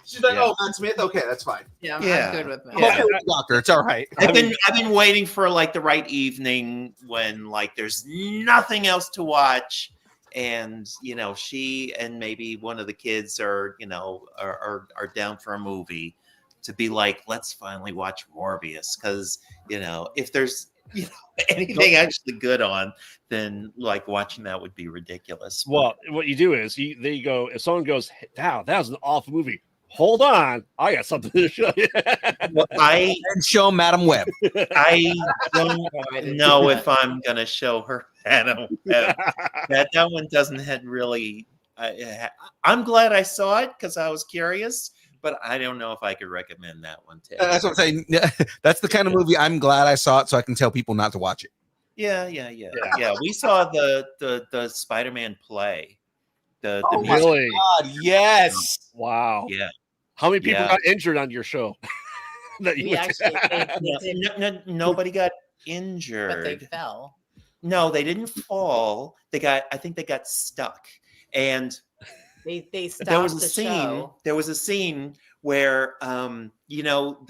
She's like, oh, Matt Smith. Okay, that's fine. Yeah, I'm good with Matt. I'm okay with the doctor. It's all right. I've been waiting for like the right evening when like there's nothing else to watch, and you know she and maybe one of the kids are down for a movie, to be like, let's finally watch Morbius, because you know if there's anything actually good on, then like watching that would be ridiculous. Well, what you do is they go, if someone goes, wow, that was an awful movie, hold on, I got something to show you. Well, and show Madam Web. I don't know if I'm gonna show her Madam Web. that one doesn't really I'm glad I saw it because I was curious, but I don't know if I could recommend that one to That's what I'm saying. That's the kind of movie I'm glad I saw it, so I can tell people not to watch it. Yeah. We saw the Spider-Man play. The music. Really? God, yes. Wow. Yeah. How many people Yeah. got injured on your show? That you We went actually to? Nobody got but they injured. fell. No, they didn't fall. I think they got stuck. And They stopped there was a the scene. show. There was a scene where you know,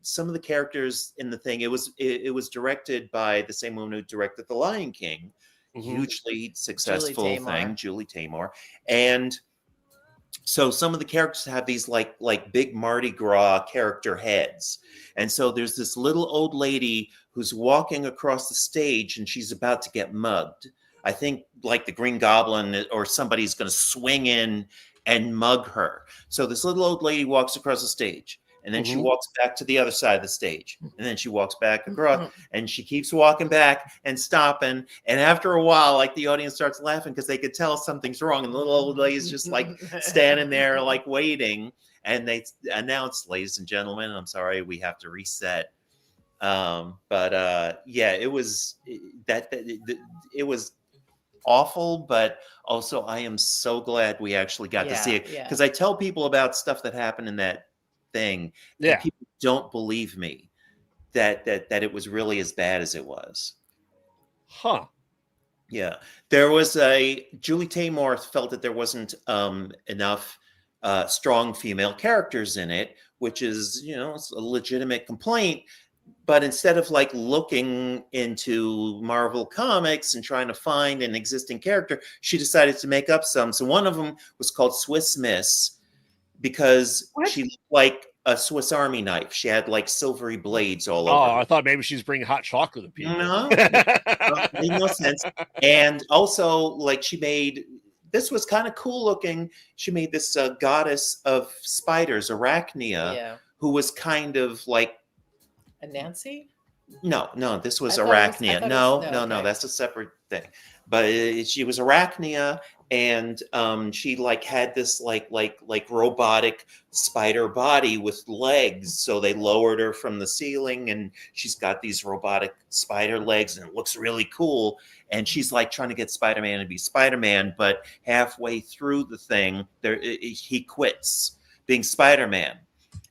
some of the characters in the thing, it was directed by the same woman who directed The Lion King, hugely successful thing, Julie Taymor. And so some of the characters have these like big Mardi Gras character heads. And so there's this little old lady who's walking across the stage and she's about to get mugged. I think like the Green Goblin or somebody's going to swing in and mug her. So this little old lady walks across the stage, and then she walks back to the other side of the stage, and then she walks back across, and she keeps walking back and stopping. And after a while, like the audience starts laughing because they could tell something's wrong, and the little old lady's just like standing there like waiting, and they announce, "Ladies and gentlemen, I'm sorry, we have to reset." Yeah, it was it was awful, but also I am so glad we actually got to see it, because I tell people about stuff that happened in that thing, and people don't believe me that it was really as bad as it was. Yeah, there was Julie Taymor felt that there wasn't enough strong female characters in it, which is, you know, it's a legitimate complaint. But instead of like looking into Marvel Comics and trying to find an existing character, she decided to make up some. So one of them was called Swiss Miss, because she looked like a Swiss Army knife. She had like silvery blades all over. Oh, I thought maybe she's bringing hot chocolate to people. No, made no sense. And also, like, this was kind of cool looking. She made this goddess of spiders, Arachnia, who was kind of like a Nancy. No, this was Arachnia. No, that's a separate thing. But she was Arachnia, and she like had this like robotic spider body with legs. So they lowered her from the ceiling, and she's got these robotic spider legs, and it looks really cool. And she's like trying to get Spider-Man to be Spider-Man, but halfway through the thing, he quits being Spider-Man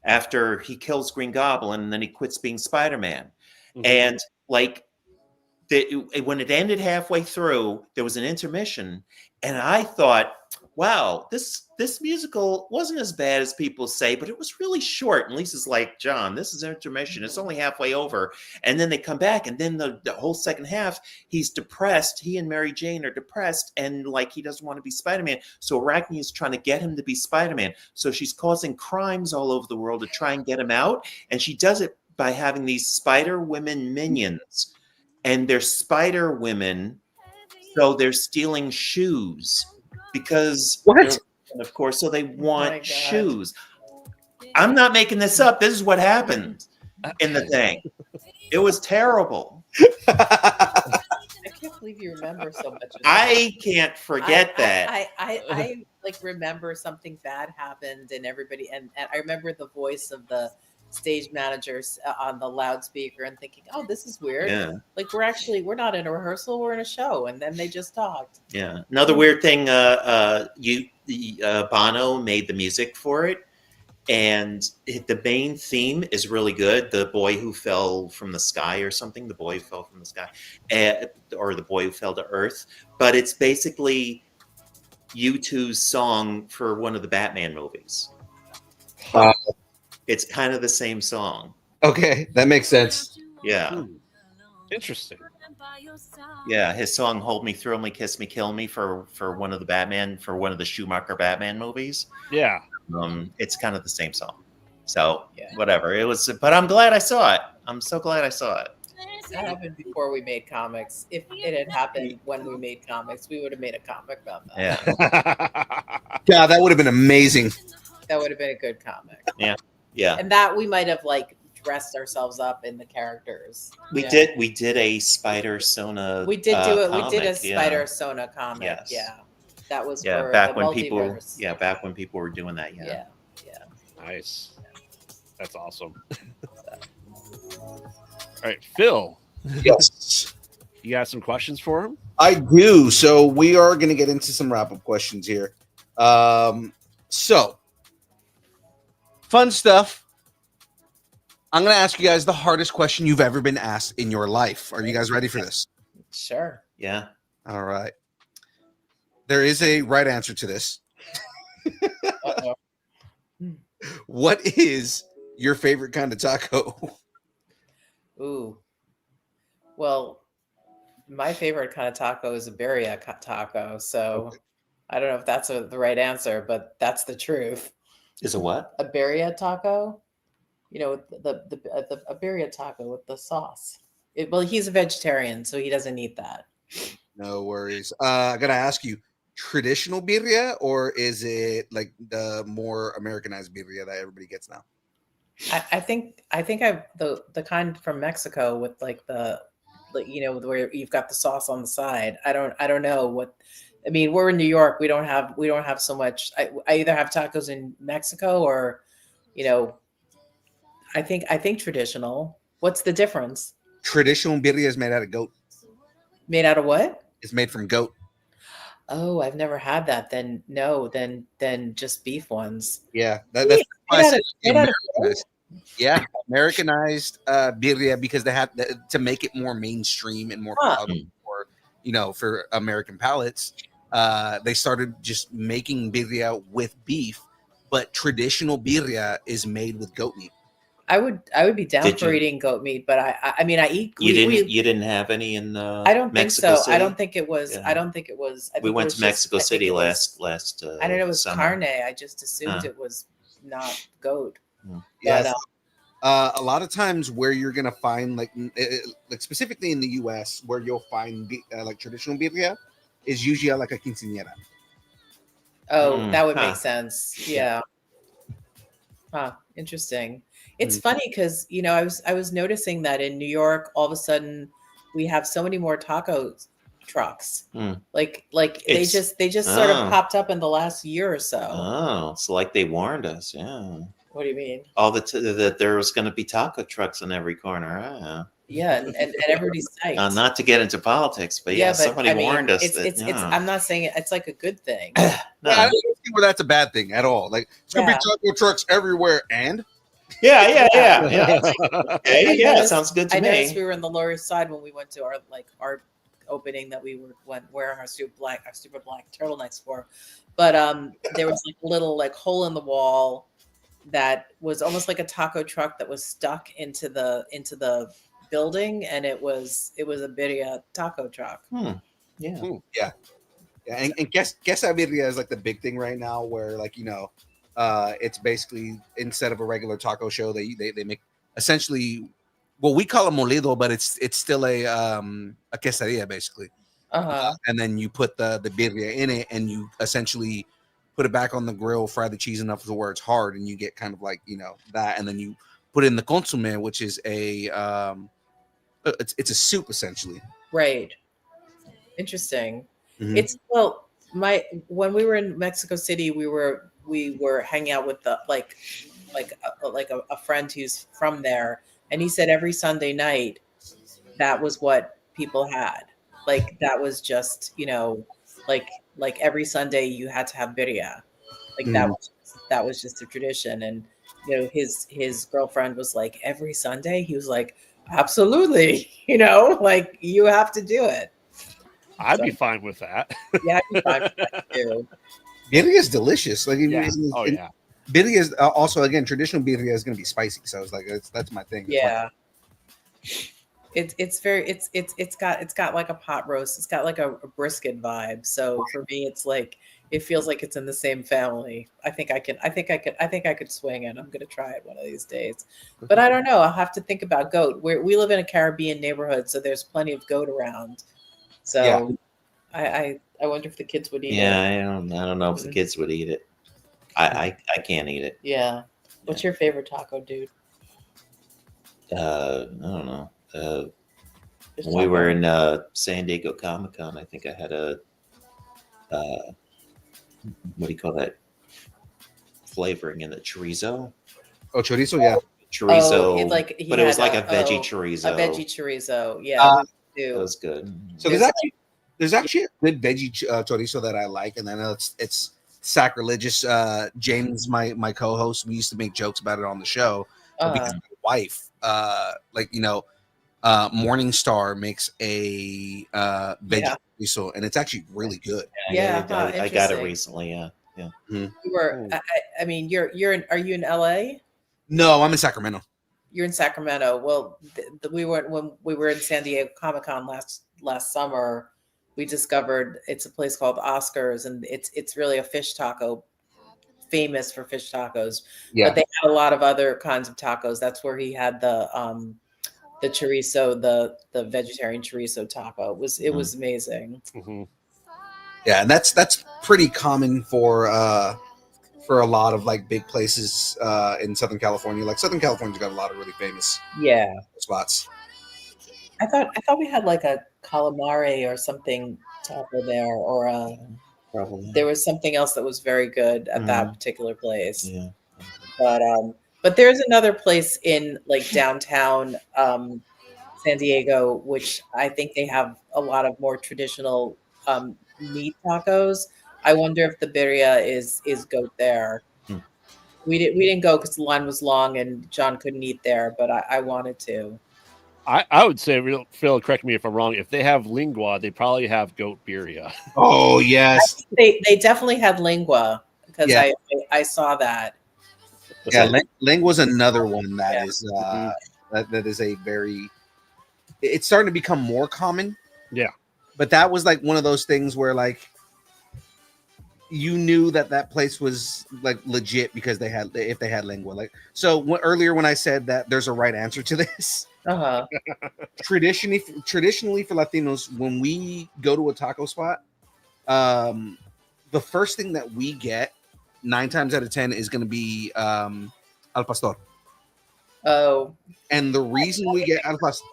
after he kills Green Goblin, and then he quits being Spider-Man. And like when it ended halfway through, there was an intermission, and I thought, wow, this musical wasn't as bad as people say, but it was really short. And Lisa's like, John, this is intermission. It's only halfway over. And then they come back, and then the whole second half, he's depressed. He and Mary Jane are depressed, and like he doesn't want to be Spider-Man. So Arachne is trying to get him to be Spider-Man. So she's causing crimes all over the world to try and get him out. And she does it by having these spider women minions, and they're spider women, so they're stealing shoes because of course, so they want shoes. I'm not making this up. This is what happened in the thing. It was terrible. I can't believe you remember so much. I can't forget that. I like remember something bad happened, and everybody, and I remember the voice of the stage managers on the loudspeaker, and thinking, oh, this is weird. Yeah. Like we're not in a rehearsal, we're in a show. And then they just talked. Yeah. Another weird thing, Bono made the music for it, and the main theme is really good. The boy who fell from the sky or something, the boy who fell from the sky, or the boy who fell to earth. But it's basically U2's song for one of the Batman movies. It's kind of the same song. Okay, that makes sense. Yeah. Interesting. Yeah, his song "Hold Me, Thrill Me, Kiss Me, Kill Me" for one of the Schumacher Batman movies. Yeah. It's kind of the same song. So whatever it was, but I'm glad I saw it. I'm so glad I saw it. That happened before we made comics. If it had happened when we made comics, we would have made a comic about that. Yeah. Yeah, that would have been amazing. That would have been a good comic. Yeah. Yeah. And that we might have like dressed ourselves up in the characters. We did a Spider Sona. We did do it. Comic, we did a Spider Sona comic. Yes. Yeah. That was for back the when multiverse. people back when people were doing that. Yeah. Nice. That's awesome. All right, Phil, Yes, you got some questions for him? I do. So we are going to get into some wrap up questions here. So fun stuff. I'm going to ask you guys the hardest question you've ever been asked in your life. Are you guys ready for this? Sure. Yeah. All right. There is a right answer to this. Uh-oh. What is your favorite kind of taco? Ooh. Well, my favorite kind of taco is a birria taco. So Okay. I don't know if that's the right answer, but that's the truth. Is a what? A birria taco, you know, the a birria taco with the sauce. Well, he's a vegetarian, so he doesn't eat that. No worries. I got to ask you, traditional birria or is it like the more Americanized birria that everybody gets now? I think I've the kind from Mexico with like you know, where you've got the sauce on the side. I don't know what. I mean, we're in New York. We don't have so much. I either have tacos in Mexico or, you know, I think traditional. What's the difference? Traditional birria is made out of goat. Made out of what? It's made from goat. Oh, I've never had that. Then no, then just beef ones. Yeah, that's why I Made out said of, made out of Americanized. Yeah, Americanized birria because they had to make it more mainstream and more Huh. palatable for for American palates. They started just making birria with beef, but traditional birria is made with goat meat. I would be down Did for you- eating goat meat, but I mean I eat. You didn't have any in I don't Mexico think so. City? I don't think it was. Yeah. I don't think it was. I We think went it was to Mexico just, I think City it was- last I don't know. It was summer. carne. I just assumed Huh. it was not goat. Yes. But, A lot of times where you're gonna find like specifically in the U.S. where you'll find like traditional birria is usually at, like a quinceañera. oh, that would Huh. make sense. Yeah. Huh. Interesting. It's Mhm. funny because you know I was noticing that in New York, all of a sudden we have so many more taco trucks. Mm. Like It's- they just sort of Oh. popped up in the last year or so. Oh, so like they warned us, yeah. What do you mean? All that there was going to be taco trucks in every corner. Yeah, and everybody's psyched. Not to get into politics, but yeah, but somebody I mean, warned us it's, that. it's I'm not saying it's like a good thing. No. Yeah, I don't see where that's a bad thing at all. Like it's gonna Yeah. be taco trucks everywhere, and Yeah. I Okay, yeah, noticed- sounds good to I noticed me. we were in the Lower East Side when we went to our opening that we were wearing our super black turtlenecks for, but there was like a little like hole in the wall that was almost like a taco truck that was stuck into the building, and it was a birria taco truck. Yeah. yeah, and quesadilla is like the big thing right now, where like it's basically instead of a regular taco show, they make essentially what we call a molido, but it's still a quesadilla basically. And then you put the birria in it, and you essentially put it back on the grill, fry the cheese enough to where it's hard, and you get kind of like that, and then you put in the consomme, which is a it's a soup essentially. Right. Interesting. Mhm. It's when we were in Mexico City, we were hanging out with the a friend who's from there, and he said every Sunday night that was what people had. Like that was just like every Sunday you had to have birria. Like that was just a tradition. And his girlfriend was like, every Sunday? He was like, absolutely, like you have to do it. I'd be fine with that. Yeah, I'd be fine with that too. Birria is delicious. Like Yeah. Oh yeah. birria is also, again, traditional birria is going to be spicy, so it's like that's my thing. Yeah. It's got like a pot roast. It's got like a brisket vibe. So for me, it's like it feels like it's in the same family. I think I could swing it. I'm gonna try it one of these days. But I don't know. I'll have to think about goat. We live in a Caribbean neighborhood, so there's plenty of goat around. So Yeah. I wonder if the kids would eat it. Yeah, I don't know if the kids would eat it. I can't eat it. Yeah. What's your favorite taco, dude? I don't know. Just When we taco. were in San Diego Comic-Con, I think I had a what do you call that? flavoring in the chorizo. Oh, chorizo, yeah. Chorizo, he but it was had like a veggie chorizo. A veggie chorizo, yeah. Uh, It was good. So there's actually a good veggie chorizo that I like, and I know it's sacrilegious. James, my co-host, we used to make jokes about it on the show, but because my wife, Morningstar makes a veggie chorizo, and it's actually really good. Yeah, I got it recently. Yeah. You were. I mean, are you in LA? No, I'm in Sacramento. You're in Sacramento. Well, when we were in San Diego Comic-Con last summer, we discovered it's a place called Oscars, and it's really a fish taco, famous for fish tacos. Yeah. But they had a lot of other kinds of tacos. That's where he had the chorizo, the vegetarian chorizo taco. It was amazing. Mm-hmm. Yeah, and that's pretty common for a lot of like big places in Southern California. Like Southern California's got a lot of really famous spots. I thought we had like a calamari or something taco there, or Probably. there was something else that was very good at that particular place. Yeah. But there's another place in like downtown San Diego, which I think they have a lot of more traditional meat tacos. I wonder if the birria is goat there. We didn't go because the line was long and John couldn't eat there, but I wanted to. I would say, Phil, correct me if I'm wrong. If they have lingua, they probably have goat birria. Oh yes, they definitely had lingua because I saw that. Yeah, lingua's another one that is that is a very. It's starting to become more common. Yeah, but that was like one of those things where like you knew that place was like legit because if they had lingua. Like so earlier when I said that there's a right answer to this. Traditionally for Latinos, when we go to a taco spot, the first thing that we get 9 times out of 10 is going to be al pastor. Oh, and the reason we get al pastor,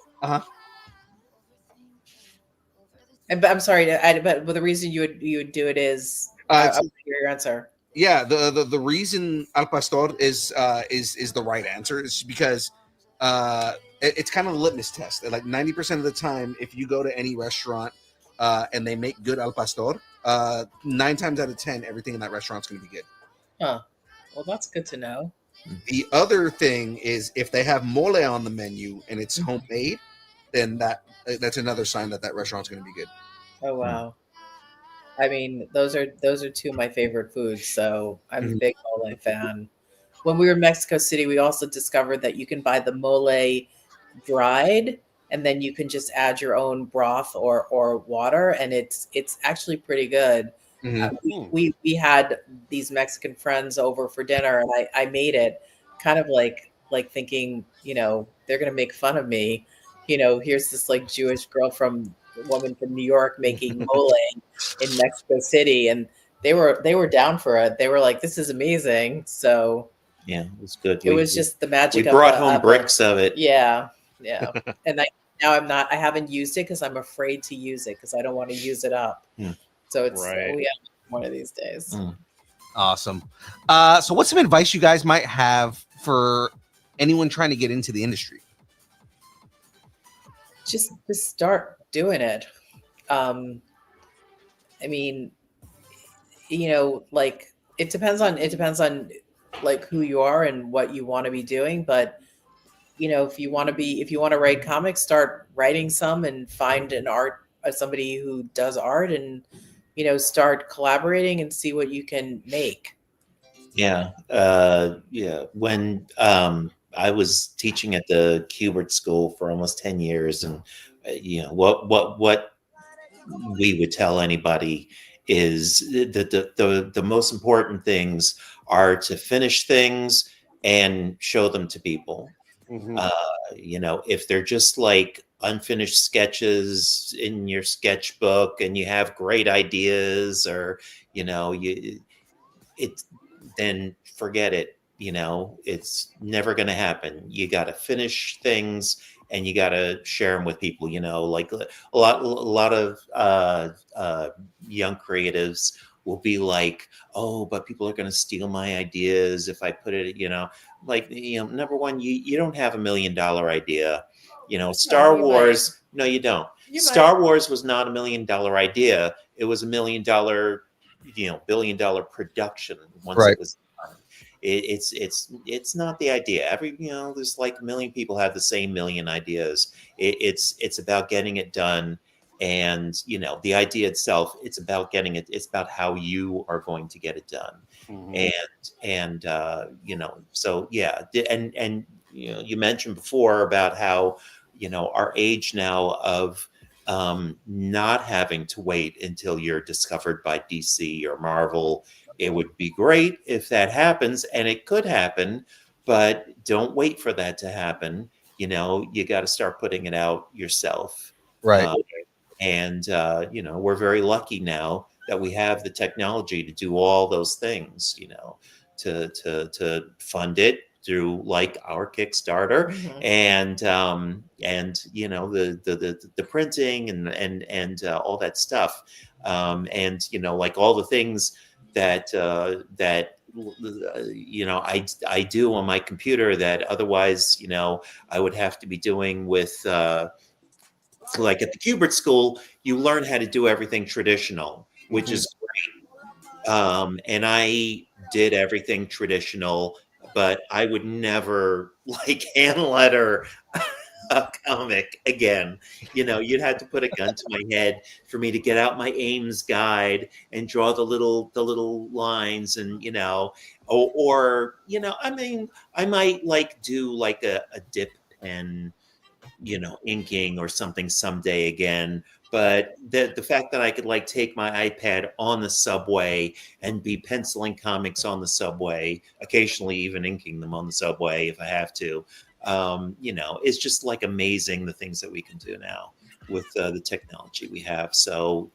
I'm sorry, but the reason you would do it is I hear your answer. Yeah, the reason al pastor is the right answer is because it's kind of a litmus test. Like 90% of the time, if you go to any restaurant and they make good al pastor, 9 times out of 10, everything in that restaurant's going to be good. Huh. Well, that's good to know. The other thing is if they have mole on the menu and it's homemade, then that's another sign that restaurant's going to be good. Oh wow. I mean, those are two of my favorite foods, so I'm a big mole fan. When we were in Mexico City, we also discovered that you can buy the mole dried, and then you can just add your own broth or water, and it's actually pretty good. We had these Mexican friends over for dinner, and I made it kind of like thinking, they're gonna make fun of me. Here's this like Jewish woman from New York making mole in Mexico City, and they were down for it. They were like, "This is amazing." So yeah, it was good. It was just the magic. We brought home bricks of it. Yeah, and I haven't used it because I'm afraid to use it because I don't want to use it up. So it's one of these days. Awesome. So what's some advice you guys might have for anyone trying to get into the industry? Just start doing it. I mean, like it depends on like who you are and what you want to be doing, but if you want to write comics, start writing some and find somebody who does art and start collaborating and see what you can make. When I was teaching at the Kubert School for almost 10 years, and what we would tell anybody is the most important things are to finish things and show them to people. If they're just like unfinished sketches in your sketchbook and you have great ideas, or then forget it. It's never going to happen. You got to finish things and you got to share them with people. Like a lot of young creatives will be like, oh, but people are going to steal my ideas if I put it, like, number one, you don't have $1 million idea. Star you Wars, no, you don't. You Star Wars was not $1 million idea. It was $1 million, $1 billion production once Right. it was done. It's not the idea. There's like 1 million people have the same million ideas. It's about getting it done. And the idea itself, it's about getting it. It's about how you are going to get it done. And so yeah. And you mentioned before about how our age now of not having to wait until you're discovered by DC or Marvel. It would be great if that happens, and it could happen, but don't wait for that to happen. You got to start putting it out yourself. Right. And we're very lucky now that we have the technology to do all those things, to fund it through like our Kickstarter and the printing and all that stuff. And like all the things that I do on my computer that otherwise I would have to be doing with like at the Kubert School, you learn how to do everything traditional, which is great. And I did everything traditional, but I would never like hand letter a comic again. You'd have to put a gun to my head for me to get out my Ames guide and draw the little lines and or I mean I might like do like a dip pen inking or something someday again. But the fact that I could like take my iPad on the subway and be penciling comics on the subway, occasionally even inking them on the subway if I have to, it's just like amazing the things that we can do now with the technology we have. So,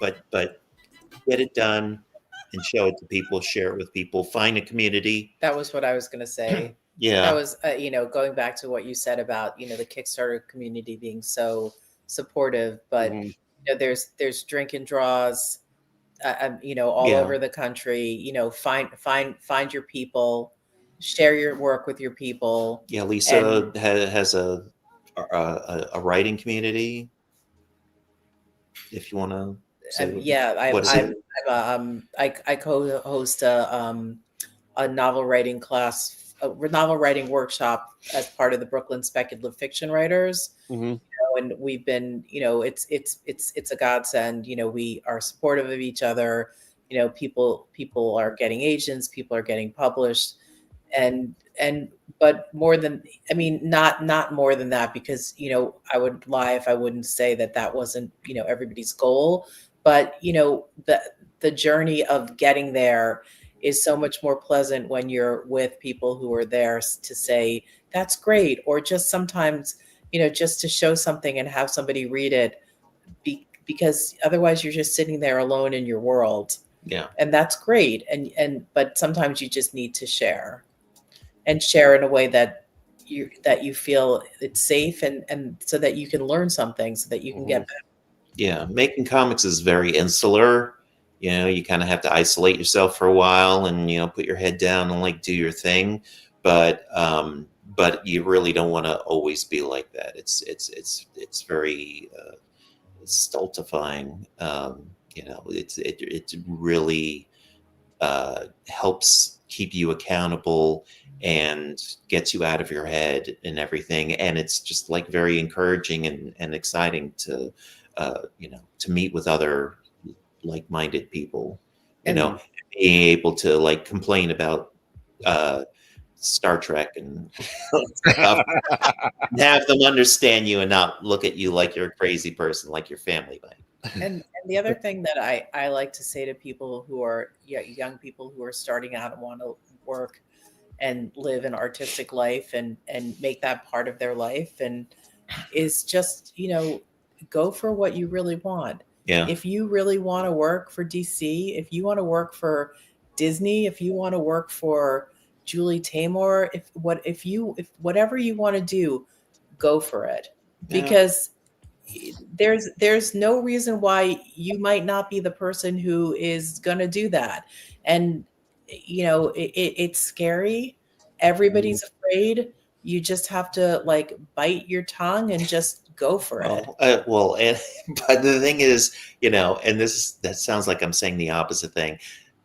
but get it done and show it to people, share it with people, find a community. That was what I was going to say. Yeah. That was, going back to what you said about, the Kickstarter community being so supportive, but there's drink and draws, all over the country. Find your people, share your work with your people. Yeah, Lisa has a writing community. If you want to say, I co-host a novel writing class, a novel writing workshop as part of the Brooklyn Speculative Fiction Writers. And we've been, it's a godsend. We are supportive of each other. People are getting agents, people are getting published, but more than, not more than that, because, I would lie if I wouldn't say that wasn't, everybody's goal. But, the journey of getting there is so much more pleasant when you're with people who are there to say, that's great. Or just sometimes, just to show something and have somebody read it, because otherwise you're just sitting there alone in your world. Yeah. And that's great. But sometimes you just need to share in a way that you feel it's safe and so that you can learn something, so that you can get better. Yeah. Making comics is very insular. You kind of have to isolate yourself for a while and, put your head down and like do your thing. But you really don't want to always be like that. It's very stultifying. It really helps keep you accountable and gets you out of your head and everything. And it's just like very encouraging and exciting to meet with other like-minded people, being able to like complain about Star Trek and stuff, and have them understand you and not look at you like you're a crazy person, like your family might. And the other thing that I like to say to people who are young people who are starting out and want to work and live an artistic life and make that part of their life, and is just, go for what you really want. Yeah. If you really want to work for DC, if you want to work for Disney, if you want to work for Julie Taymor, if whatever you want to do, go for it. Yeah. Because there's no reason why you might not be the person who is going to do that. And it's scary. Everybody's afraid. You just have to like bite your tongue and just go for it. And but the thing is, and that sounds like I'm saying the opposite thing.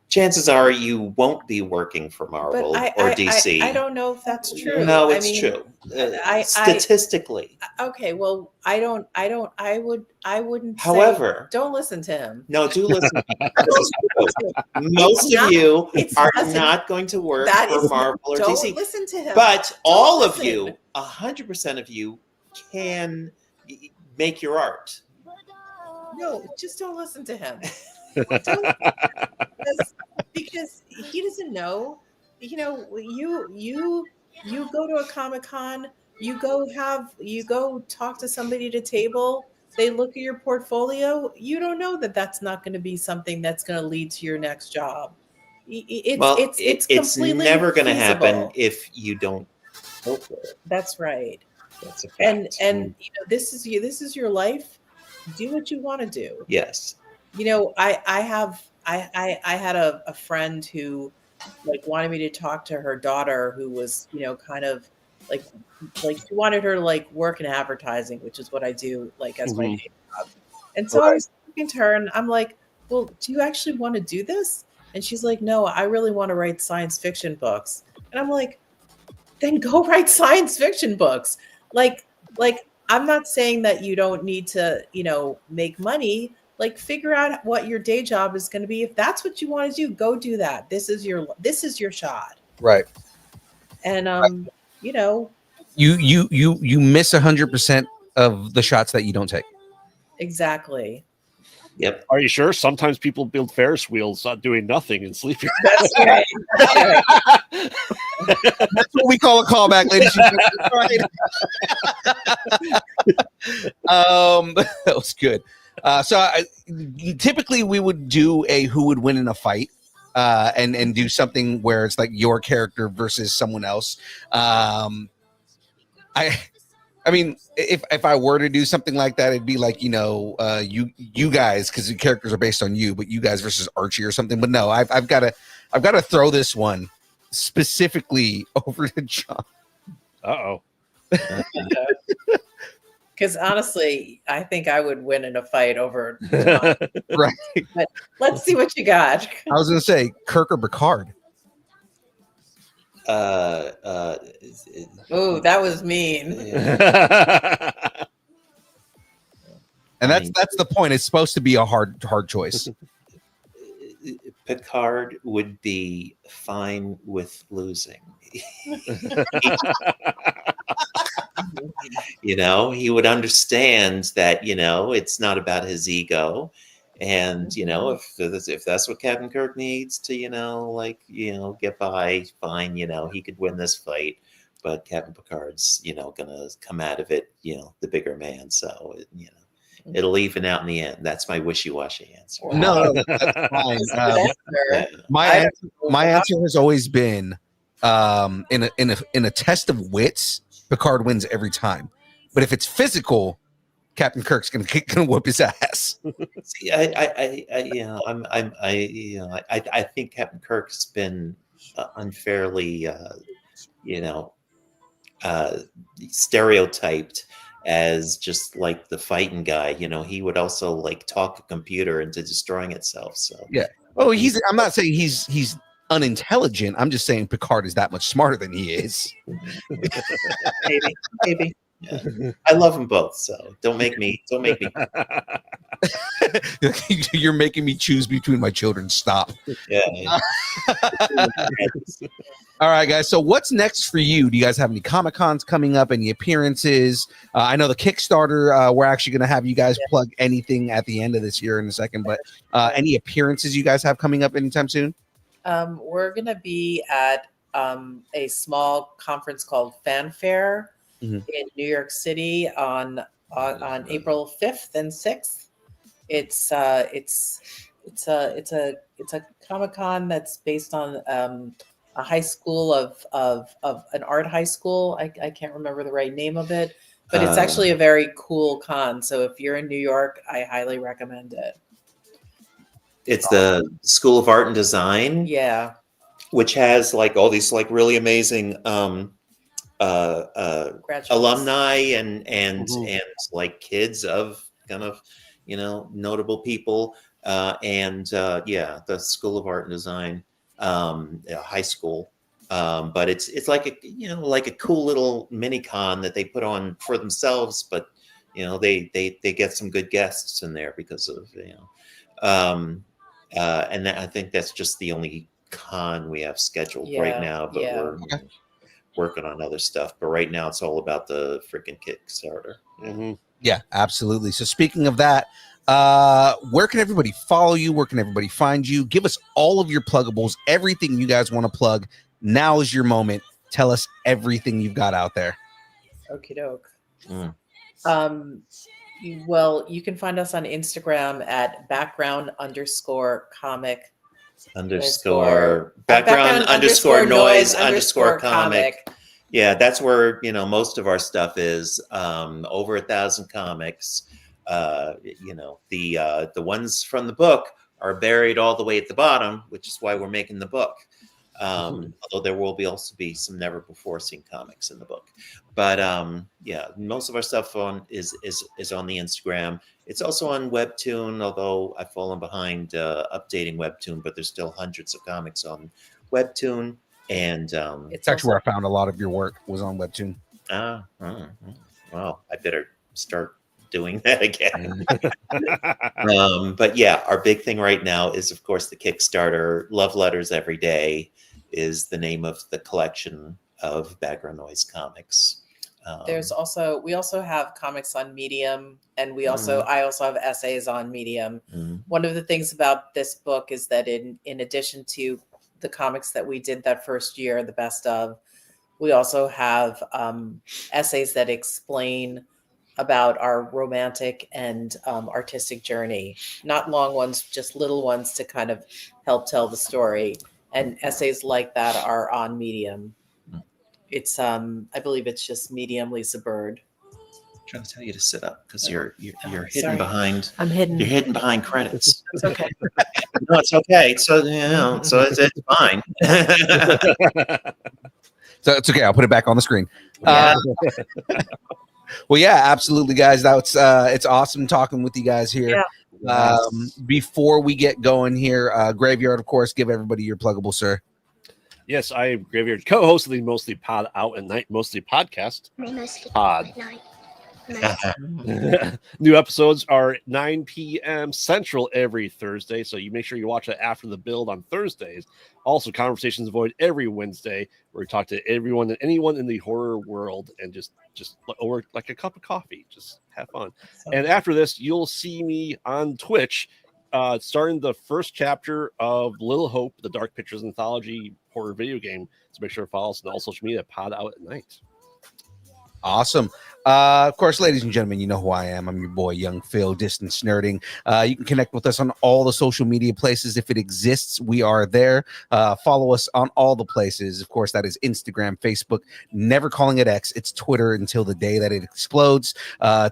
Chances are you won't be working for Marvel or DC. I don't know if that's true. No, it's true. Statistically. Okay, well, I wouldn't However, say, don't listen to him. No, do listen. Most of you are not going to work for Marvel or DC. Don't listen to him. But all of you, 100% of you, can make your art. No, just don't listen to him. Because he doesn't know. You go to a Comic-Con, you go talk to somebody at a table, they look at your portfolio, you don't know that that's not going to be something that's going to lead to your next job. It's never going to happen if you don't go for it. That's right. That's a fact. And this is your life. Do what you want to do. Yes. I had a friend who like wanted me to talk to her daughter, who was kind of like she wanted her to like work in advertising, which is what I do like as my day job. And so I was talking to her and I'm like, well, do you actually want to do this? And she's like, no, I really want to write science fiction books. And I'm like, then go write science fiction books. Like I'm not saying that you don't need to make money. Like figure out what your day job is going to be. If that's what you want to do, go do that. This is your shot. Right. And you miss 100% of the shots that you don't take. Exactly. Yep. Are you sure? Sometimes people build Ferris wheels doing nothing and sleeping. That's right. That's what we call a callback, ladies and gentlemen. That was good. Typically we would do a who would win in a fight, and do something where it's like your character versus someone else. I mean, if I were to do something like that, it'd be like you guys, because the characters are based on you, but you guys versus Archie or something. But no, I've got to throw this one specifically over to John. Uh-oh. Because honestly, I think I would win in a fight over John. Right. But let's see what you got. I was going to say Kirk or Picard. Oh, that was mean. And that's the point. It's supposed to be a hard choice. Picard would be fine with losing. He would understand that it's not about his ego, and if that's what Captain Kirk needs to get by, fine. He could win this fight, but Captain Picard's gonna come out of it the bigger man, so it'll even out in the end. That's my wishy-washy answer. No, that's fine. My answer has always been in a test of wits, Picard wins every time. But if it's physical, Captain Kirk's gonna whoop his ass. See, I think Captain Kirk's been unfairly, stereotyped as just like the fighting guy. He would also like talk a computer into destroying itself. So yeah. Oh, I'm not saying he's unintelligent. I'm just saying Picard is that much smarter than he is. Maybe. Yeah. I love them both, so don't make me. You're making me choose between my children. Stop. Yeah. All right, guys. So what's next for you? Do you guys have any Comic-Cons coming up? Any appearances? I know the Kickstarter. We're actually going to have you guys plug anything at the end of this year in a second. But any appearances you guys have coming up anytime soon? We're going to be at a small conference called Fanfare in New York City on April 5th and 6th. It's a Comic-Con that's based on a high school of an art high school. I can't remember the right name of it, But it's actually a very cool con. So if you're in New York, I highly recommend it. It's the School of Art and Design. Yeah. Which has like all these like really amazing alumni and like kids of kind of, you know, notable people. Yeah, the School of Art and Design, high school. But it's like a, you know, like a cool little mini con that they put on for themselves, but you know, they get some good guests in there because of, you know, and I think that's just the only con we have scheduled right now, but we're working on other stuff. But right now it's all about the freaking Kickstarter. Yeah, absolutely. So speaking of that, where can everybody follow you? Where can everybody find you? Give us all of your pluggables, everything you guys want to plug. Now is your moment. Tell us everything you've got out there. Okie doke. Well, you can find us on Instagram at background_comic _background_noise_comic. Yeah, that's where, you know, most of our stuff is. Over 1,000 comics. You know, the ones from the book are buried all the way at the bottom, which is why we're making the book. Although there will also be some never before seen comics in the book. But yeah, most of our stuff is on the Instagram. It's also on Webtoon, although I've fallen behind updating Webtoon, but there's still hundreds of comics on Webtoon. And it's actually where I found a lot of your work was on Webtoon. Well, I better start doing that again. But yeah, our big thing right now is, of course, the Kickstarter. Love Letters Every Day is the name of the collection of Background Noise comics. We also have comics on Medium, and I also have essays on Medium. One of the things about this book is that in addition to the comics that we did that first year, the best of, we also have essays that explain about our romantic and artistic journey. Not long ones, just little ones to kind of help tell the story. And essays like that are on Medium. It's I believe it's just Medium Lisa Bird. I'm trying to tell you to sit up because you're hidden behind. I'm hidden. You're hidden behind credits. It's okay. No, it's okay. So you know, so it's fine. So it's okay. I'll put it back on the screen. Yeah. Well, yeah, absolutely, guys. That's it's awesome talking with you guys here. Yeah. Before we get going here, Graveyard, of course, give everybody your pluggable, sir. Yes, I am Graveyard, co-host of the Mostly Pod Out at Night, Mostly Podcast. Pod. New episodes are 9 p.m. Central every Thursday, so you make sure you watch it after the build on Thursdays. Also, Conversations Void every Wednesday, where we talk to everyone and anyone in the horror world and just over like a cup of coffee. Just have fun. And after this, you'll see me on Twitch starting the first chapter of Little Hope, the Dark Pictures Anthology horror video game. So make sure to follow us on all social media, Pod Out at Night. Awesome. Of course, ladies and gentlemen, you know who I am. I'm your boy, Young Phil, Distance Nerding. You can connect with us on all the social media places. If it exists, we are there. Follow us on all the places. Of course, that is Instagram, Facebook, never calling it X. It's Twitter until the day that it explodes.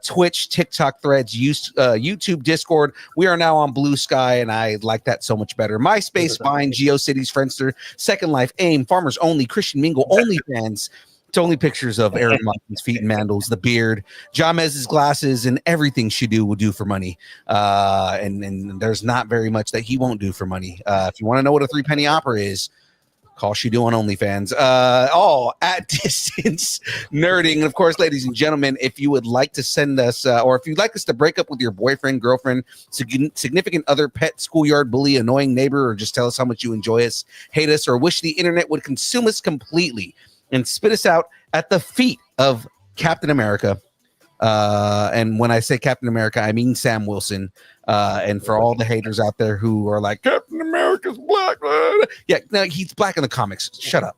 Twitch, TikTok, Threads, YouTube, Discord. We are now on Blue Sky, and I like that so much better. MySpace, Vine, GeoCities, Friendster, Second Life, AIM, Farmers Only, Christian Mingle, OnlyFans. It's only pictures of Aaron Martin's feet and mandals, the beard, Jamez's glasses, and everything she will do for money. And there's not very much that he won't do for money. If you want to know what a 3-penny opera is, call Shidu on OnlyFans. All at Distance Nerding. And of course, ladies and gentlemen, if you would like to send us, or if you'd like us to break up with your boyfriend, girlfriend, significant other, pet, schoolyard bully, annoying neighbor, or just tell us how much you enjoy us, hate us, or wish the internet would consume us completely and spit us out at the feet of Captain America. And when I say Captain America, I mean Sam Wilson. And for all the haters out there who are like, Captain America's black. Yeah, no, he's black in the comics. Shut up.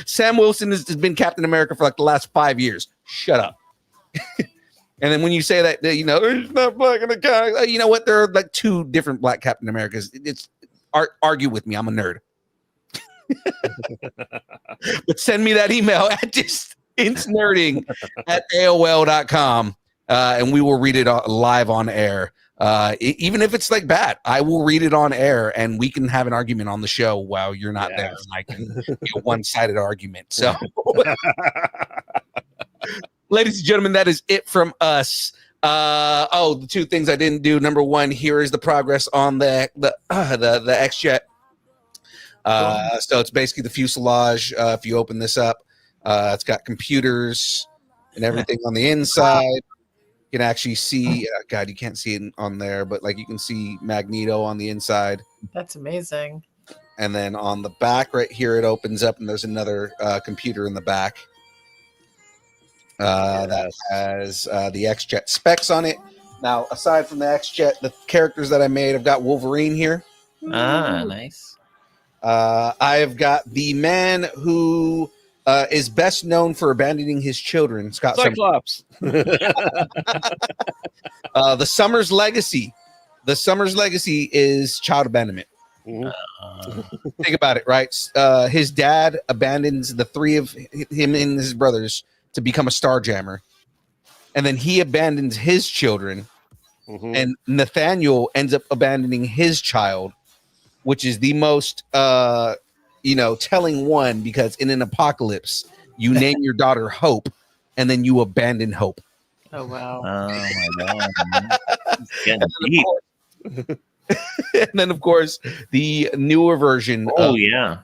Sam Wilson has been Captain America for like the last 5 years. Shut up. And then when you say that, you know, he's not black in the comics, you know what? There are like 2 different black Captain Americas. It's argue with me. I'm a nerd. But send me that email at intsnerding at AOL.com, and we will read it live on air. Even if it's like bad, I will read it on air, and we can have an argument on the show while you're not there. And I can be a one-sided argument. So, ladies and gentlemen, that is it from us. The two things I didn't do. Number one, here is the progress on the X-Jet. So it's basically the fuselage. If you open this up, it's got computers and everything on the inside. You can actually see, God, you can't see it on there, but like you can see Magneto on the inside. That's amazing. And then on the back right here, it opens up and there's another computer in the back that has the X-Jet specs on it. Now, aside from the X-Jet, the characters that I made, I've got Wolverine here. Ah, nice. I've got the man who is best known for abandoning his children, Scott Cyclops. The Summers Legacy. The Summers Legacy is child abandonment. Think about it, right? His dad abandons the three of him and his brothers to become a Starjammer. And then he abandons his children. And Nathaniel ends up abandoning his child, which is the most telling one, because in an apocalypse, you name your daughter Hope, and then you abandon Hope. Oh wow! Oh my God! Getting deep. And then, of course, the newer version. Oh yeah,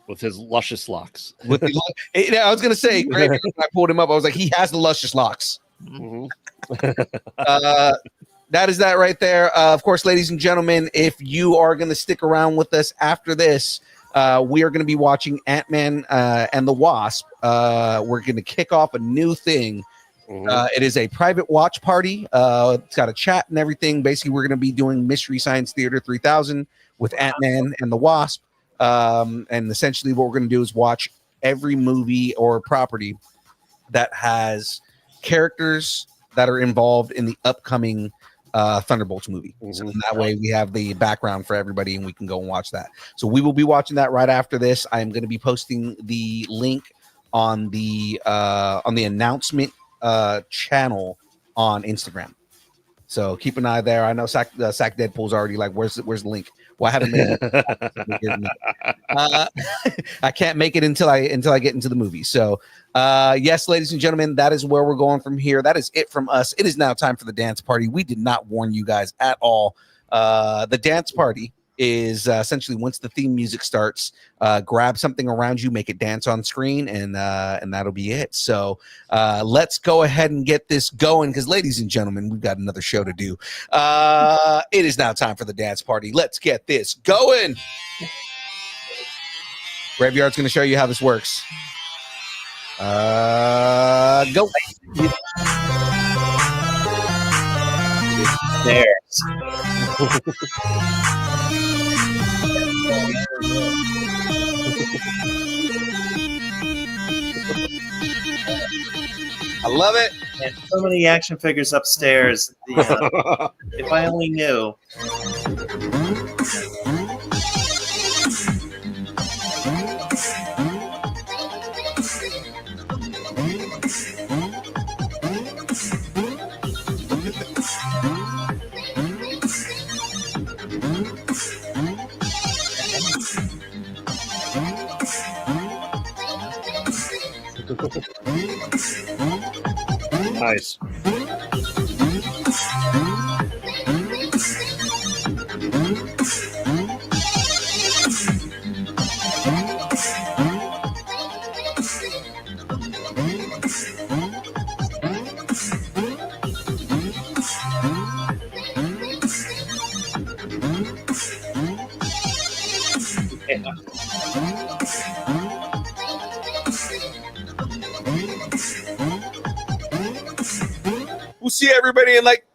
with his luscious locks. With I was gonna say, Greg, when I pulled him up, I was like, he has the luscious locks. That is that right there. Of course, ladies and gentlemen, if you are going to stick around with us after this, we are going to be watching Ant-Man and the Wasp. We're going to kick off a new thing. It is a private watch party. It's got a chat and everything. Basically, we're going to be doing Mystery Science Theater 3000 with Ant-Man and the Wasp. And essentially what we're going to do is watch every movie or property that has characters that are involved in the upcoming Thunderbolts movie. So that way we have the background for everybody and we can go and watch that. So we will be watching that right after this. I'm going to be posting the link on the announcement channel on Instagram. So keep an eye there. I know Sack Deadpool's already like, where's the link? Well, I haven't made it. I can't make it until I get into the movie. So yes, ladies and gentlemen, that is where we're going from here. That is it from us. It is now time for the dance party. We did not warn you guys at all. The dance party is essentially once the theme music starts, grab something around you, make it dance on screen, and that'll be it. So let's go ahead and get this going, because ladies and gentlemen, we've got another show to do. It is now time for the dance party. Let's get this going. Graveyard's going to show you how this works. Go. There's. I love it. And so many action figures upstairs. If I only knew. Nice. We'll see everybody in like